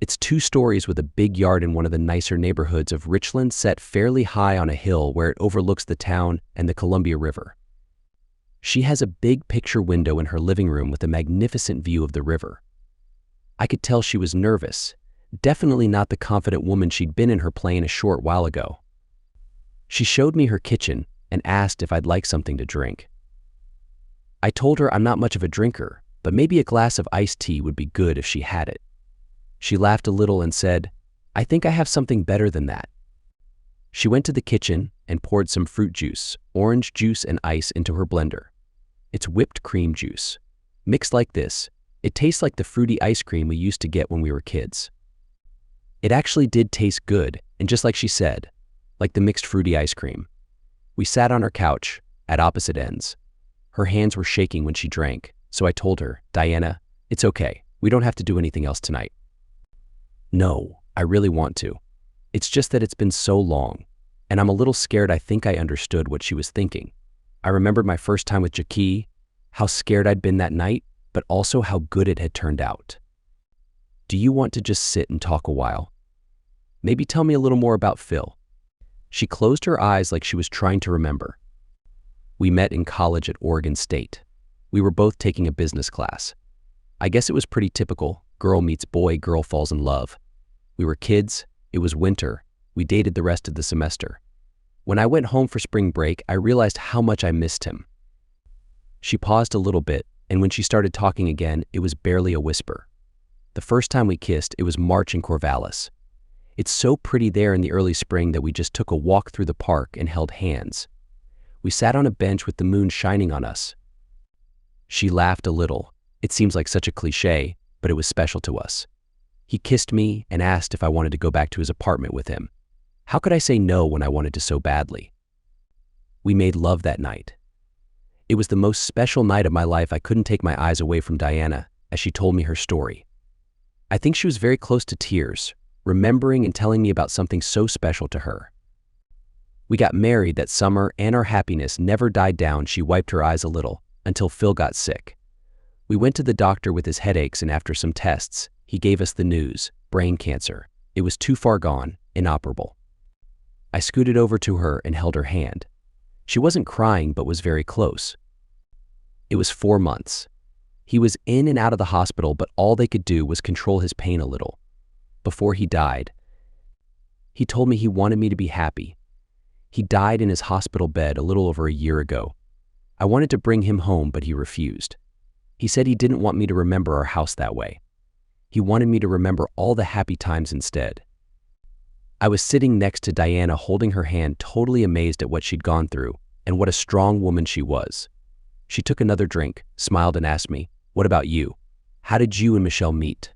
It's 2 stories with a big yard in one of the nicer neighborhoods of Richland, set fairly high on a hill where it overlooks the town and the Columbia River. She has a big picture window in her living room with a magnificent view of the river. I could tell she was nervous, definitely not the confident woman she'd been in her plane a short while ago. She showed me her kitchen and asked if I'd like something to drink. I told her I'm not much of a drinker, but maybe a glass of iced tea would be good if she had it. She laughed a little and said, "I think I have something better than that." She went to the kitchen and poured some fruit juice, orange juice and ice into her blender. It's whipped cream juice. Mixed like this, it tastes like the fruity ice cream we used to get when we were kids. It actually did taste good, and just like she said, like the mixed fruity ice cream. We sat on our couch, at opposite ends. Her hands were shaking when she drank, so I told her, "Diana, it's okay. We don't have to do anything else tonight." "No, I really want to. It's just that it's been so long, and I'm a little scared. I think I understood what she was thinking. I remembered my first time with Jackie, how scared I'd been that night, but also how good it had turned out. Do you want to just sit and talk a while? Maybe tell me a little more about Phil." She closed her eyes like she was trying to remember. We met in college at Oregon State. We were both taking a business class. I guess it was pretty typical. Girl meets boy, girl falls in love. We were kids. It was winter. We dated the rest of the semester. When I went home for spring break, I realized how much I missed him. She paused a little bit, and when she started talking again, it was barely a whisper. The first time we kissed, it was March in Corvallis. It's so pretty there in the early spring that we just took a walk through the park and held hands. We sat on a bench with the moon shining on us. She laughed a little. It seems like such a cliché, but it was special to us. He kissed me and asked if I wanted to go back to his apartment with him. How could I say no when I wanted to so badly? We made love that night. It was the most special night of my life. I couldn't take my eyes away from Diana as she told me her story. I think she was very close to tears, remembering and telling me about something so special to her. We got married that summer, and our happiness never died down. She wiped her eyes a little until Phil got sick. We went to the doctor with his headaches, and after some tests, he gave us the news: brain cancer. It was too far gone, inoperable. I scooted over to her and held her hand. She wasn't crying, but was very close. It was 4 months. He was in and out of the hospital, but all they could do was control his pain a little. Before he died, he told me he wanted me to be happy. He died in his hospital bed a little over a year ago. I wanted to bring him home, but he refused. He said he didn't want me to remember our house that way. He wanted me to remember all the happy times instead. I was sitting next to Diana, holding her hand, totally amazed at what she'd gone through and what a strong woman she was. She took another drink, smiled, and asked me, "What about you? How did you and Michelle meet?"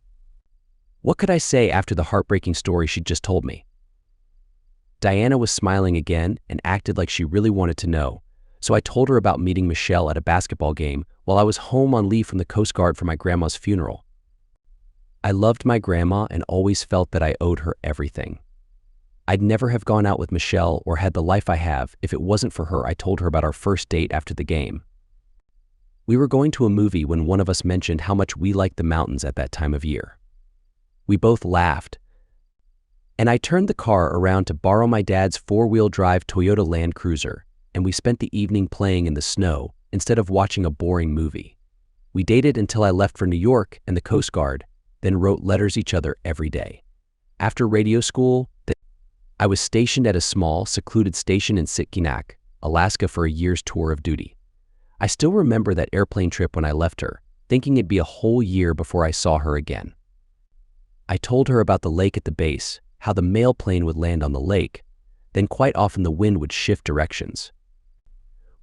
What could I say after the heartbreaking story she'd just told me? Diana was smiling again and acted like she really wanted to know, so I told her about meeting Michelle at a basketball game while I was home on leave from the Coast Guard for my grandma's funeral. I loved my grandma and always felt that I owed her everything. I'd never have gone out with Michelle or had the life I have if it wasn't for her. I told her about our first date after the game. We were going to a movie when one of us mentioned how much we liked the mountains at that time of year. We both laughed, and I turned the car around to borrow my dad's four-wheel drive Toyota Land Cruiser, and we spent the evening playing in the snow instead of watching a boring movie. We dated until I left for New York and the Coast Guard, then wrote letters each other every day. After radio school, I was stationed at a small, secluded station in Sitkinak, Alaska for a year's tour of duty. I still remember that airplane trip when I left her, thinking it'd be a whole year before I saw her again. I told her about the lake at the base, how the mail plane would land on the lake, then quite often the wind would shift directions.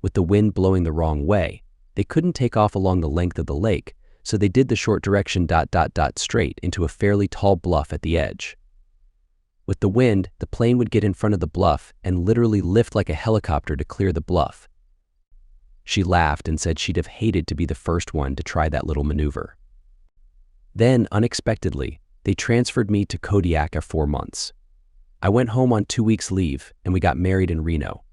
With the wind blowing the wrong way, they couldn't take off along the length of the lake, so they did the short direction ... straight into a fairly tall bluff at the edge. With the wind, the plane would get in front of the bluff and literally lift like a helicopter to clear the bluff. She laughed and said she'd have hated to be the first one to try that little maneuver. Then, unexpectedly, they transferred me to Kodiak after 4 months. I went home on 2 weeks' leave, and we got married in Reno.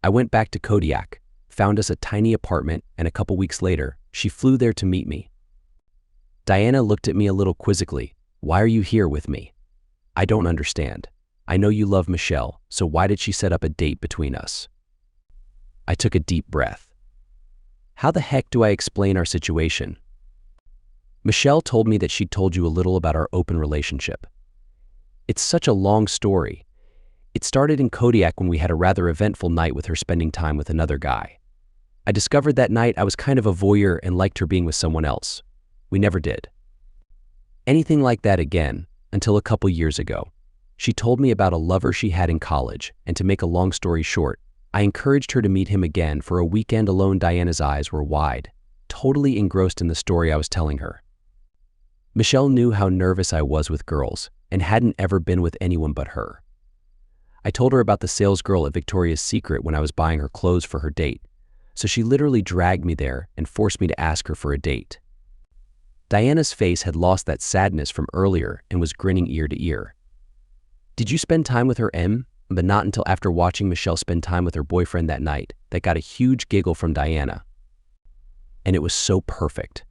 I went back to Kodiak, found us a tiny apartment, and a couple weeks later, she flew there to meet me. Diana looked at me a little quizzically. "Why are you here with me?" "I don't understand. I know you love Michelle, so why did she set up a date between us?" I took a deep breath. How the heck do I explain our situation? Michelle told me that she'd told you a little about our open relationship. It's such a long story. It started in Kodiak when we had a rather eventful night with her spending time with another guy. I discovered that night I was kind of a voyeur and liked her being with someone else. We never did anything like that again until a couple years ago. She told me about a lover she had in college, and to make a long story short, I encouraged her to meet him again for a weekend alone. Diana's eyes were wide, totally engrossed in the story I was telling her. Michelle knew how nervous I was with girls and hadn't ever been with anyone but her. I told her about the sales girl at Victoria's Secret when I was buying her clothes for her date, so she literally dragged me there and forced me to ask her for a date. Diana's face had lost that sadness from earlier and was grinning ear to ear. "Did you spend time with her, Em?" But not until after watching Michelle spend time with her boyfriend that night that got a huge giggle from Diana. And it was so perfect.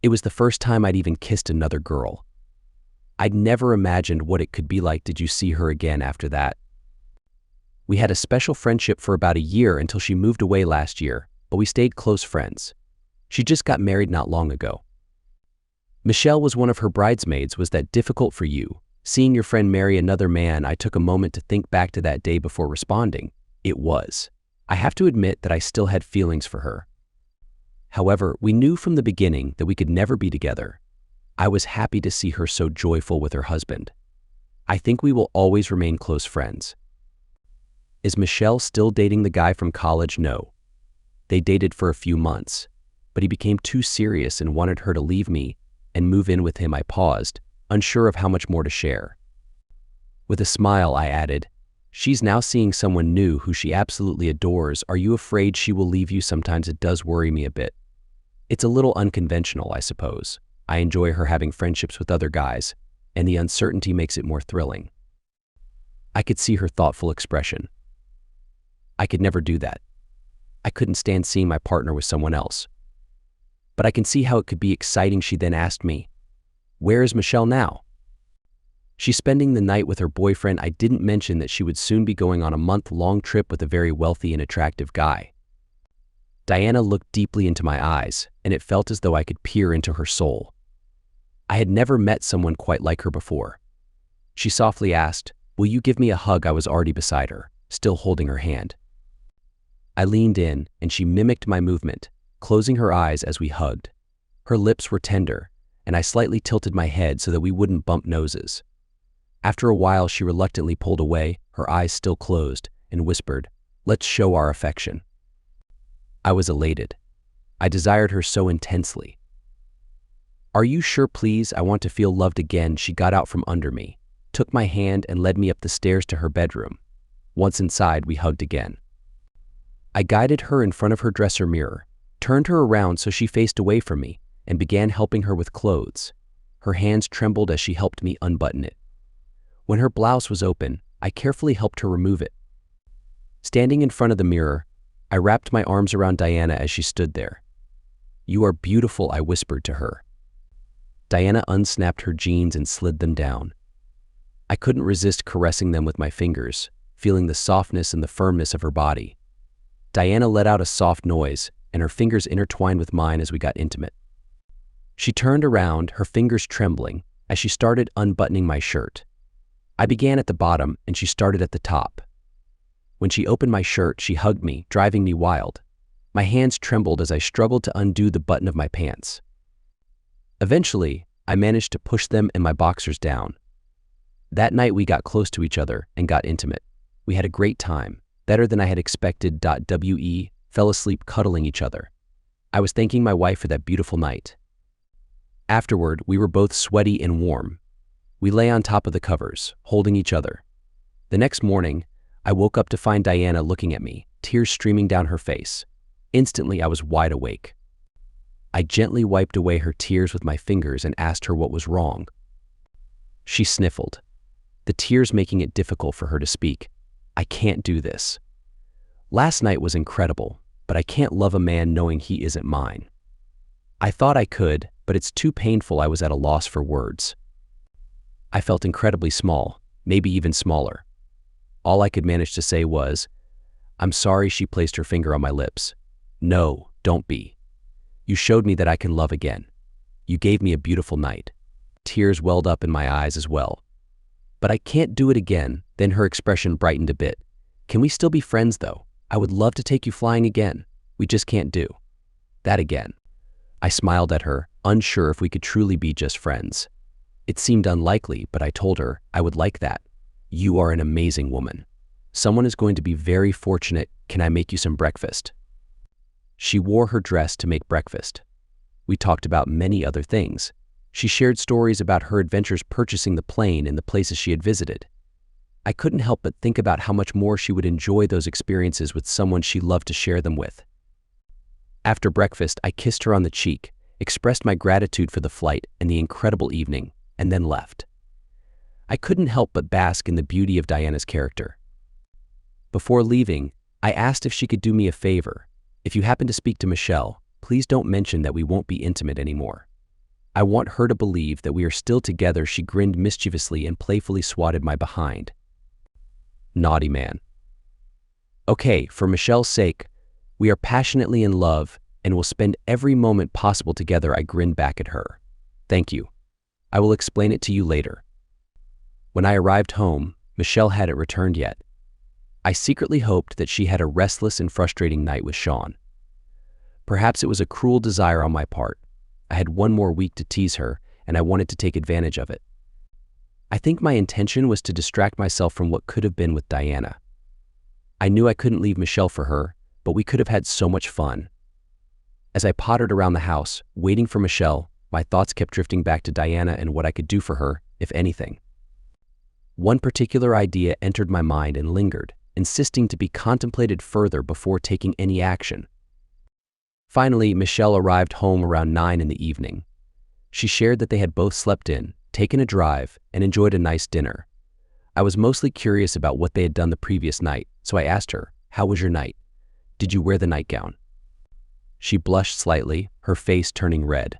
It was the first time I'd even kissed another girl. I'd never imagined what it could be like. "Did you see her again after that?" "We had a special friendship for about a year until she moved away last year, but we stayed close friends. She just got married not long ago." "Michelle was one of her bridesmaids. Was that difficult for you, seeing your friend marry another man?" I took a moment to think back to that day before responding. It was. I have to admit that I still had feelings for her. However, we knew from the beginning that we could never be together. I was happy to see her so joyful with her husband. I think we will always remain close friends. Is Michelle still dating the guy from college? No. They dated for a few months, but he became too serious and wanted her to leave me and move in with him. I paused, unsure of how much more to share. With a smile, I added, "She's now seeing someone new who she absolutely adores. Are you afraid she will leave you?" "Sometimes it does worry me a bit. It's a little unconventional, I suppose. I enjoy her having friendships with other guys, and the uncertainty makes it more thrilling." I could see her thoughtful expression. "I could never do that. I couldn't stand seeing my partner with someone else. But I can see how it could be exciting." She then asked me, "Where is Michelle now?" "She's spending the night with her boyfriend." I didn't mention that she would soon be going on a month-long trip with a very wealthy and attractive guy. Diana looked deeply into my eyes, and it felt as though I could peer into her soul. I had never met someone quite like her before. She softly asked, "Will you give me a hug?" I was already beside her, still holding her hand. I leaned in, and she mimicked my movement, closing her eyes as we hugged. Her lips were tender, and I slightly tilted my head so that we wouldn't bump noses. After a while, she reluctantly pulled away, her eyes still closed, and whispered, "Let's show our affection." I was elated. I desired her so intensely. "Are you sure? Please, I want to feel loved again." She got out from under me, took my hand, and led me up the stairs to her bedroom. Once inside, we hugged again. I guided her in front of her dresser mirror, turned her around so she faced away from me, and began helping her with clothes. Her hands trembled as she helped me unbutton it. When her blouse was open, I carefully helped her remove it. Standing in front of the mirror, I wrapped my arms around Diana as she stood there. "You are beautiful," I whispered to her. Diana unsnapped her jeans and slid them down. I couldn't resist caressing them with my fingers, feeling the softness and the firmness of her body. Diana let out a soft noise, and her fingers intertwined with mine as we got intimate. She turned around, her fingers trembling, as she started unbuttoning my shirt. I began at the bottom, and she started at the top. When she opened my shirt, she hugged me, driving me wild. My hands trembled as I struggled to undo the button of my pants. Eventually, I managed to push them and my boxers down. That night, we got close to each other and got intimate. We had a great time, better than I had expected. We fell asleep cuddling each other. I was thanking my wife for that beautiful night. Afterward, we were both sweaty and warm. We lay on top of the covers, holding each other. The next morning, I woke up to find Diana looking at me, tears streaming down her face. Instantly, I was wide awake. I gently wiped away her tears with my fingers and asked her what was wrong. She sniffled, the tears making it difficult for her to speak. "I can't do this. Last night was incredible, but I can't love a man knowing he isn't mine." I thought I could, but it's too painful. I was at a loss for words. I felt incredibly small, maybe even smaller. All I could manage to say was, "I'm sorry." She placed her finger on my lips. "No, don't be. You showed me that I can love again. You gave me a beautiful night." Tears welled up in my eyes as well. "But I can't do it again." Then her expression brightened a bit. "Can we still be friends, though? I would love to take you flying again. We just can't do that again." I smiled at her, unsure if we could truly be just friends. It seemed unlikely, but I told her I would like that. "You are an amazing woman. Someone is going to be very fortunate. Can I make you some breakfast?" She wore her dress to make breakfast. We talked about many other things. She shared stories about her adventures purchasing the plane and the places she had visited. I couldn't help but think about how much more she would enjoy those experiences with someone she loved to share them with. After breakfast, I kissed her on the cheek, expressed my gratitude for the flight and the incredible evening, and then left. I couldn't help but bask in the beauty of Diana's character. Before leaving, I asked if she could do me a favor. "If you happen to speak to Michelle, please don't mention that we won't be intimate anymore. I want her to believe that we are still together." She grinned mischievously and playfully swatted my behind. Naughty man. "Okay, for Michelle's sake, we are passionately in love and will spend every moment possible together." I grinned back at her. "Thank you. I will explain it to you later." When I arrived home, Michelle hadn't returned yet. I secretly hoped that she had a restless and frustrating night with Sean. Perhaps it was a cruel desire on my part. I had one more week to tease her, and I wanted to take advantage of it. I think my intention was to distract myself from what could have been with Diana. I knew I couldn't leave Michelle for her, but we could have had so much fun. As I pottered around the house, waiting for Michelle, my thoughts kept drifting back to Diana and what I could do for her, if anything. One particular idea entered my mind and lingered, insisting to be contemplated further before taking any action. Finally, Michelle arrived home around 9 in the evening. She shared that they had both slept in, taken a drive, and enjoyed a nice dinner. I was mostly curious about what they had done the previous night, so I asked her, "How was your night? Did you wear the nightgown?" She blushed slightly, her face turning red.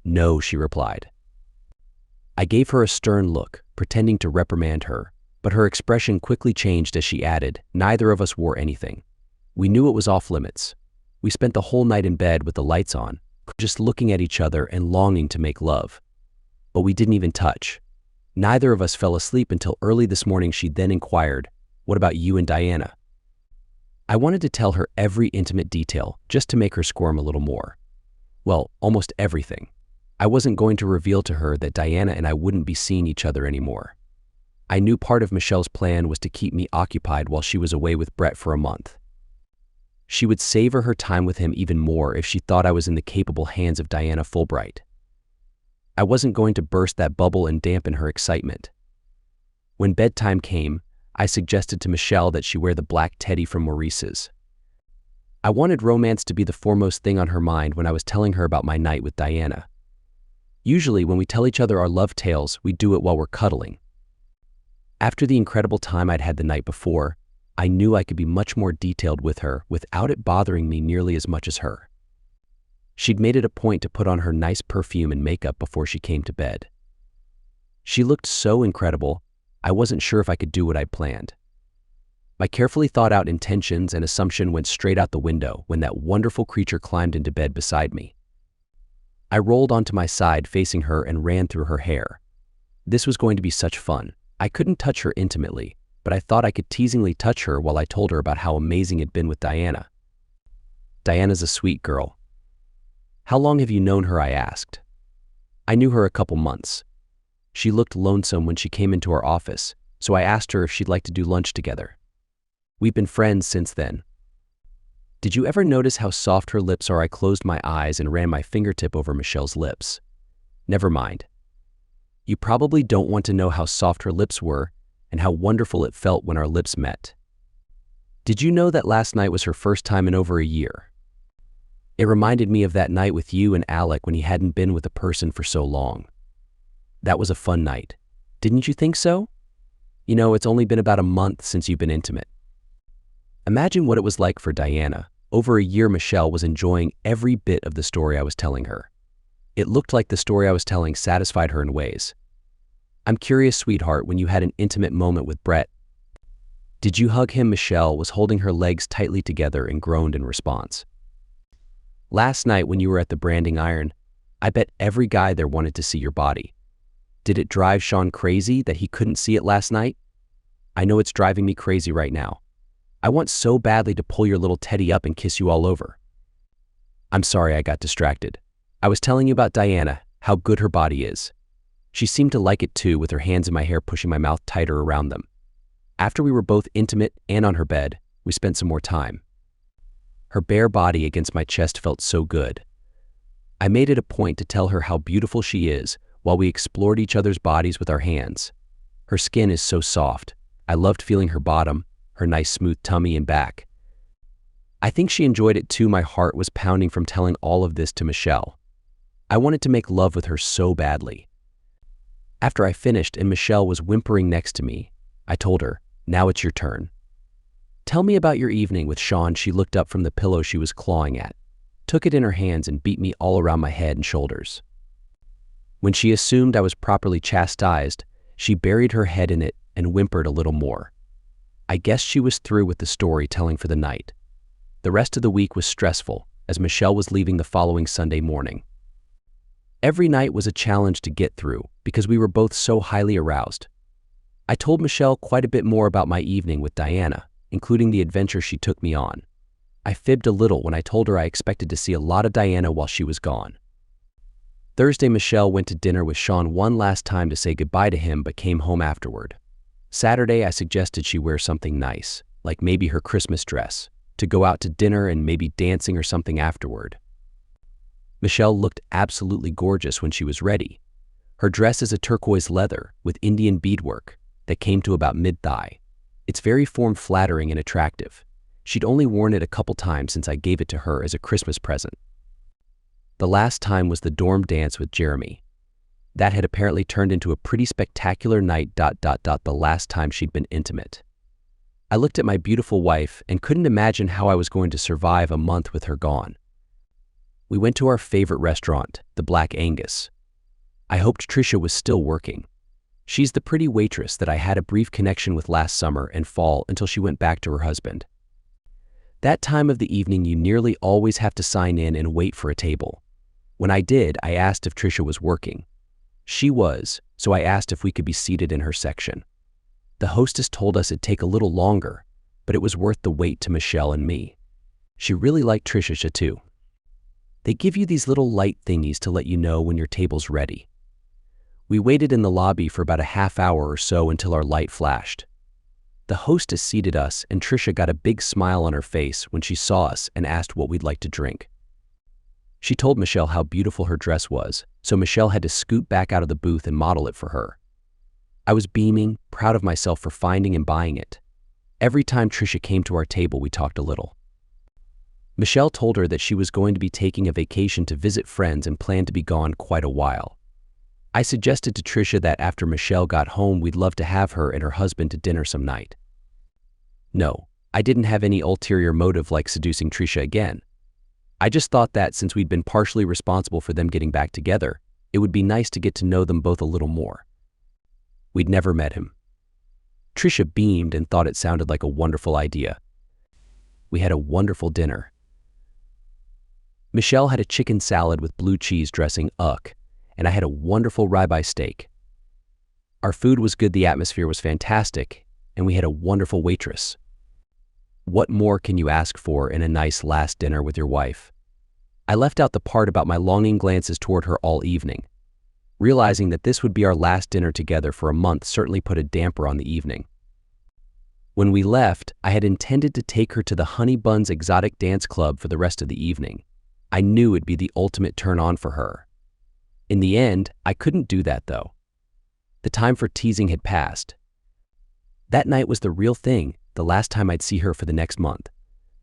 "No," she replied. I gave her a stern look, pretending to reprimand her, but her expression quickly changed as she added, "Neither of us wore anything. We knew it was off limits. We spent the whole night in bed with the lights on, just looking at each other and longing to make love. But we didn't even touch. Neither of us fell asleep until early this morning." She then inquired, "What about you and Diana?" I wanted to tell her every intimate detail, just to make her squirm a little more. Well, almost everything. I wasn't going to reveal to her that Diana and I wouldn't be seeing each other anymore. I knew part of Michelle's plan was to keep me occupied while she was away with Brett for a month. She would savor her time with him even more if she thought I was in the capable hands of Diana Fulbright. I wasn't going to burst that bubble and dampen her excitement. When bedtime came, I suggested to Michelle that she wear the black teddy from Maurice's. I wanted romance to be the foremost thing on her mind when I was telling her about my night with Diana. Usually, when we tell each other our love tales, we do it while we're cuddling. After the incredible time I'd had the night before, I knew I could be much more detailed with her without it bothering me nearly as much as her. She'd made it a point to put on her nice perfume and makeup before she came to bed. She looked so incredible, I wasn't sure if I could do what I'd planned. My carefully thought out intentions and assumption went straight out the window when that wonderful creature climbed into bed beside me. I rolled onto my side facing her and ran through her hair. This was going to be such fun. I couldn't touch her intimately, but I thought I could teasingly touch her while I told her about how amazing it'd been with Diana. "Diana's a sweet girl." "How long have you known her?" I asked. "I knew her a couple months. She looked lonesome when she came into our office, so I asked her if she'd like to do lunch together. We've been friends since then." Did you ever notice how soft her lips are? I closed my eyes and ran my fingertip over Michelle's lips. Never mind. You probably don't want to know how soft her lips were and how wonderful it felt when our lips met. Did you know that last night was her first time in over a year? It reminded me of that night with you and Alec when he hadn't been with a person for so long. That was a fun night. Didn't you think so? You know, it's only been about a month since you've been intimate. Imagine what it was like for Diana. Over a year, Michelle was enjoying every bit of the story I was telling her. It looked like the story I was telling satisfied her in ways. "I'm curious, sweetheart, when you had an intimate moment with Brett, did you hug him?" Michelle was holding her legs tightly together and groaned in response. "Last night when you were at the branding iron, I bet every guy there wanted to see your body. Did it drive Sean crazy that he couldn't see it last night? I know it's driving me crazy right now. I want so badly to pull your little teddy up and kiss you all over." "I'm sorry I got distracted. I was telling you about Diana, how good her body is. She seemed to like it too, with her hands in my hair pushing my mouth tighter around them. After we were both intimate and on her bed, we spent some more time. Her bare body against my chest felt so good. I made it a point to tell her how beautiful she is while we explored each other's bodies with our hands. Her skin is so soft. I loved feeling her bottom, her nice smooth tummy and back. I think she enjoyed it too. My heart was pounding from telling all of this to Michelle. I wanted to make love with her so badly. After I finished and Michelle was whimpering next to me, I told her, "Now it's your turn. Tell me about your evening with Sean." She looked up from the pillow she was clawing at, took it in her hands and beat me all around my head and shoulders. When she assumed I was properly chastised, she buried her head in it and whimpered a little more. I guess she was through with the storytelling for the night. The rest of the week was stressful, as Michelle was leaving the following Sunday morning. Every night was a challenge to get through because we were both so highly aroused. I told Michelle quite a bit more about my evening with Diana, including the adventure she took me on. I fibbed a little when I told her I expected to see a lot of Diana while she was gone. Thursday, Michelle went to dinner with Sean one last time to say goodbye to him but came home afterward. Saturday, I suggested she wear something nice, like maybe her Christmas dress, to go out to dinner and maybe dancing or something afterward. Michelle looked absolutely gorgeous when she was ready. Her dress is a turquoise leather with Indian beadwork that came to about mid-thigh. It's very form-flattering and attractive. She'd only worn it a couple times since I gave it to her as a Christmas present. The last time was the dorm dance with Jeremy. That had apparently turned into a pretty spectacular night. The last time she'd been intimate. I looked at my beautiful wife and couldn't imagine how I was going to survive a month with her gone. We went to our favorite restaurant, the Black Angus. I hoped Trisha was still working. She's the pretty waitress that I had a brief connection with last summer and fall until she went back to her husband. That time of the evening you nearly always have to sign in and wait for a table. When I did, I asked if Trisha was working. She was, so I asked if we could be seated in her section. The hostess told us it'd take a little longer, but it was worth the wait to Michelle and me. She really liked Trisha too. They give you these little light thingies to let you know when your table's ready. We waited in the lobby for about a half hour or so until our light flashed. The hostess seated us and Trisha got a big smile on her face when she saw us and asked what we'd like to drink. She told Michelle how beautiful her dress was, so Michelle had to scoot back out of the booth and model it for her. I was beaming, proud of myself for finding and buying it. Every time Trisha came to our table, we talked a little. Michelle told her that she was going to be taking a vacation to visit friends and planned to be gone quite a while. I suggested to Trisha that after Michelle got home, we'd love to have her and her husband to dinner some night. No, I didn't have any ulterior motive like seducing Trisha again. I just thought that since we'd been partially responsible for them getting back together, it would be nice to get to know them both a little more. We'd never met him. Trisha beamed and thought it sounded like a wonderful idea. We had a wonderful dinner. Michelle had a chicken salad with blue cheese dressing, and I had a wonderful ribeye steak. Our food was good, the atmosphere was fantastic, and we had a wonderful waitress. What more can you ask for in a nice last dinner with your wife? I left out the part about my longing glances toward her all evening. Realizing that this would be our last dinner together for a month certainly put a damper on the evening. When we left, I had intended to take her to the Honey Buns Exotic Dance Club for the rest of the evening. I knew it'd be the ultimate turn-on for her. In the end, I couldn't do that though. The time for teasing had passed. That night was the real thing, the last time I'd see her for the next month.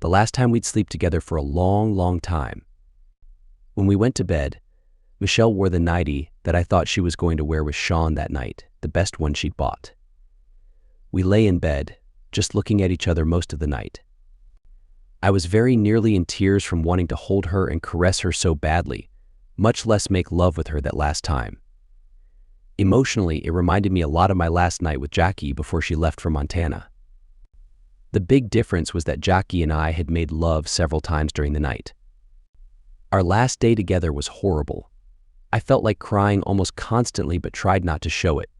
The last time we'd sleep together for a long, long time. When we went to bed, Michelle wore the nightie that I thought she was going to wear with Sean that night, the best one she'd bought. We lay in bed, just looking at each other most of the night. I was very nearly in tears from wanting to hold her and caress her so badly, much less make love with her that last time. Emotionally, it reminded me a lot of my last night with Jackie before she left for Montana. The big difference was that Jackie and I had made love several times during the night. Our last day together was horrible. I felt like crying almost constantly but tried not to show it.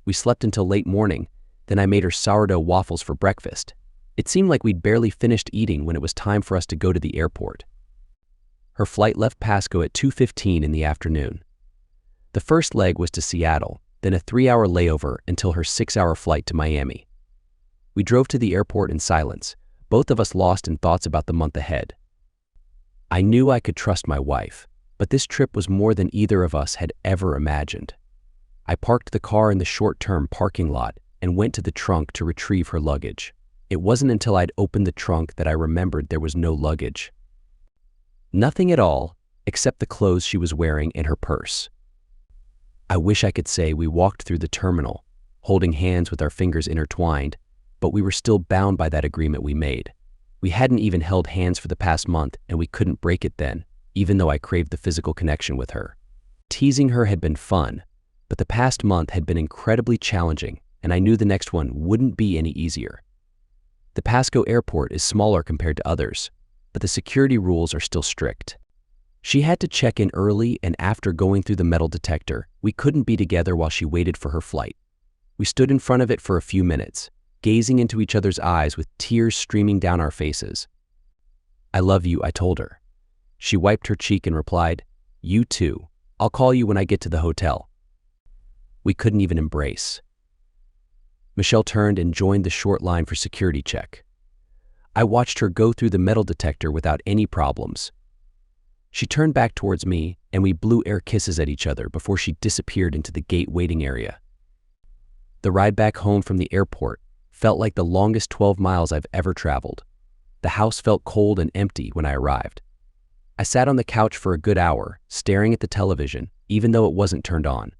We slept until late morning, then I made her sourdough waffles for breakfast. It seemed like we'd barely finished eating when it was time for us to go to the airport. Her flight left Pasco at 2:15 in the afternoon. The first leg was to Seattle, then a 3-hour layover until her 6-hour flight to Miami. We drove to the airport in silence, both of us lost in thoughts about the month ahead. I knew I could trust my wife, but this trip was more than either of us had ever imagined. I parked the car in the short-term parking lot and went to the trunk to retrieve her luggage. It wasn't until I'd opened the trunk that I remembered there was no luggage. Nothing at all, except the clothes she was wearing and her purse. I wish I could say we walked through the terminal, holding hands with our fingers intertwined, but we were still bound by that agreement we made. We hadn't even held hands for the past month, and we couldn't break it then, even though I craved the physical connection with her. Teasing her had been fun, but the past month had been incredibly challenging, and I knew the next one wouldn't be any easier. The Pasco airport is smaller compared to others, but the security rules are still strict. She had to check in early, and after going through the metal detector, we couldn't be together while she waited for her flight. We stood in front of it for a few minutes, gazing into each other's eyes with tears streaming down our faces. "I love you," I told her. She wiped her cheek and replied, "You too. I'll call you when I get to the hotel." We couldn't even embrace. Michelle turned and joined the short line for security check. I watched her go through the metal detector without any problems. She turned back towards me, and we blew air kisses at each other before she disappeared into the gate waiting area. The ride back home from the airport felt like the longest 12 miles I've ever traveled. The house felt cold and empty when I arrived. I sat on the couch for a good hour, staring at the television, even though it wasn't turned on.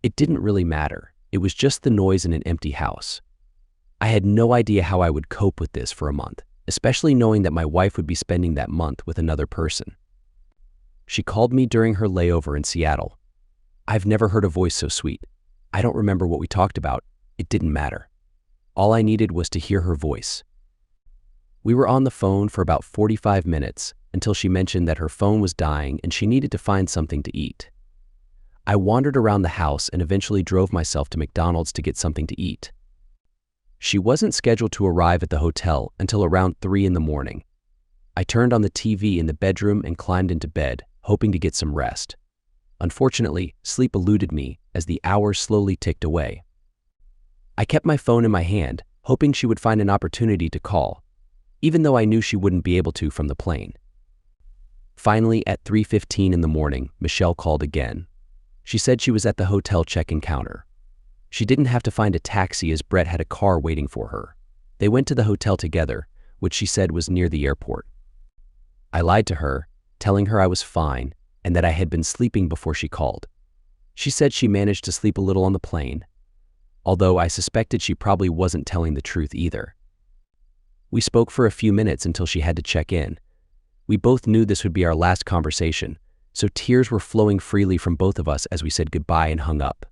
It didn't really matter. It was just the noise in an empty house. I had no idea how I would cope with this for a month, especially knowing that my wife would be spending that month with another person. She called me during her layover in Seattle. I've never heard a voice so sweet. I don't remember what we talked about. It didn't matter. All I needed was to hear her voice. We were on the phone for about 45 minutes until she mentioned that her phone was dying and she needed to find something to eat. I wandered around the house and eventually drove myself to McDonald's to get something to eat. She wasn't scheduled to arrive at the hotel until around 3 in the morning. I turned on the TV in the bedroom and climbed into bed, hoping to get some rest. Unfortunately, sleep eluded me as the hours slowly ticked away. I kept my phone in my hand, hoping she would find an opportunity to call, even though I knew she wouldn't be able to from the plane. Finally, at 3:15 in the morning, Michelle called again. She said she was at the hotel check-in counter. She didn't have to find a taxi as Brett had a car waiting for her. They went to the hotel together, which she said was near the airport. I lied to her, telling her I was fine and that I had been sleeping before she called. She said she managed to sleep a little on the plane, although I suspected she probably wasn't telling the truth either. We spoke for a few minutes until she had to check in. We both knew this would be our last conversation, so tears were flowing freely from both of us as we said goodbye and hung up.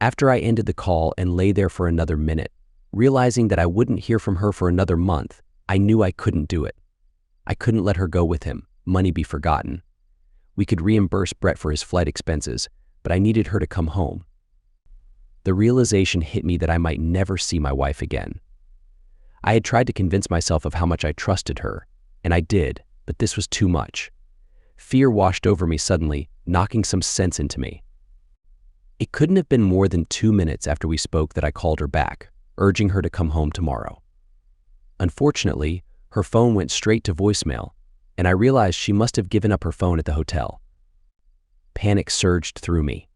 After I ended the call and lay there for another minute, realizing that I wouldn't hear from her for another month, I knew I couldn't do it. I couldn't let her go with him, money be forgotten. We could reimburse Brett for his flight expenses, but I needed her to come home. The realization hit me that I might never see my wife again. I had tried to convince myself of how much I trusted her, and I did, but this was too much. Fear washed over me suddenly, knocking some sense into me. It couldn't have been more than 2 minutes after we spoke that I called her back, urging her to come home tomorrow. Unfortunately, her phone went straight to voicemail, and I realized she must have given up her phone at the hotel. Panic surged through me.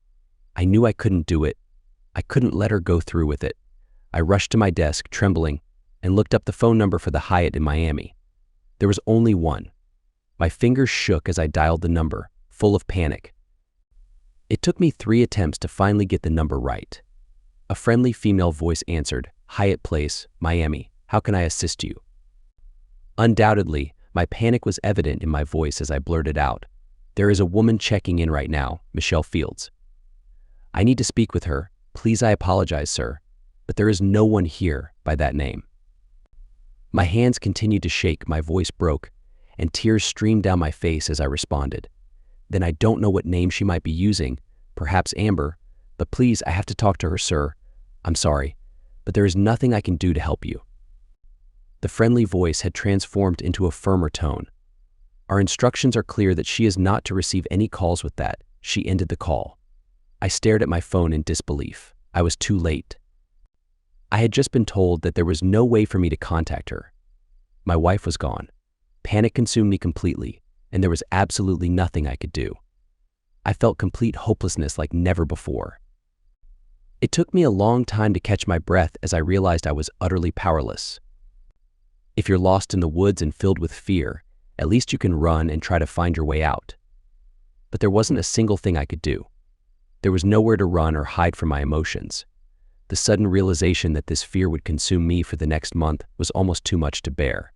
I knew I couldn't do it. I couldn't let her go through with it. I rushed to my desk, trembling, and looked up the phone number for the Hyatt in Miami. There was only one. My fingers shook as I dialed the number, full of panic. It took me 3 attempts to finally get the number right. A friendly female voice answered, "Hyatt Place, Miami. How can I assist you?" Undoubtedly, my panic was evident in my voice as I blurted out, "There is a woman checking in right now, Michelle Fields. I need to speak with her. Please, I apologize, sir, but there is no one here by that name." My hands continued to shake, my voice broke, and tears streamed down my face as I responded. "Then I don't know what name she might be using, perhaps Amber, but please, I have to talk to her, sir. I'm sorry, but there is nothing I can do to help you." The friendly voice had transformed into a firmer tone. "Our instructions are clear that she is not to receive any calls with that." She ended the call. I stared at my phone in disbelief. I was too late. I had just been told that there was no way for me to contact her. My wife was gone. Panic consumed me completely, and there was absolutely nothing I could do. I felt complete hopelessness like never before. It took me a long time to catch my breath as I realized I was utterly powerless. If you're lost in the woods and filled with fear, at least you can run and try to find your way out. But there wasn't a single thing I could do. There was nowhere to run or hide from my emotions. The sudden realization that this fear would consume me for the next month was almost too much to bear.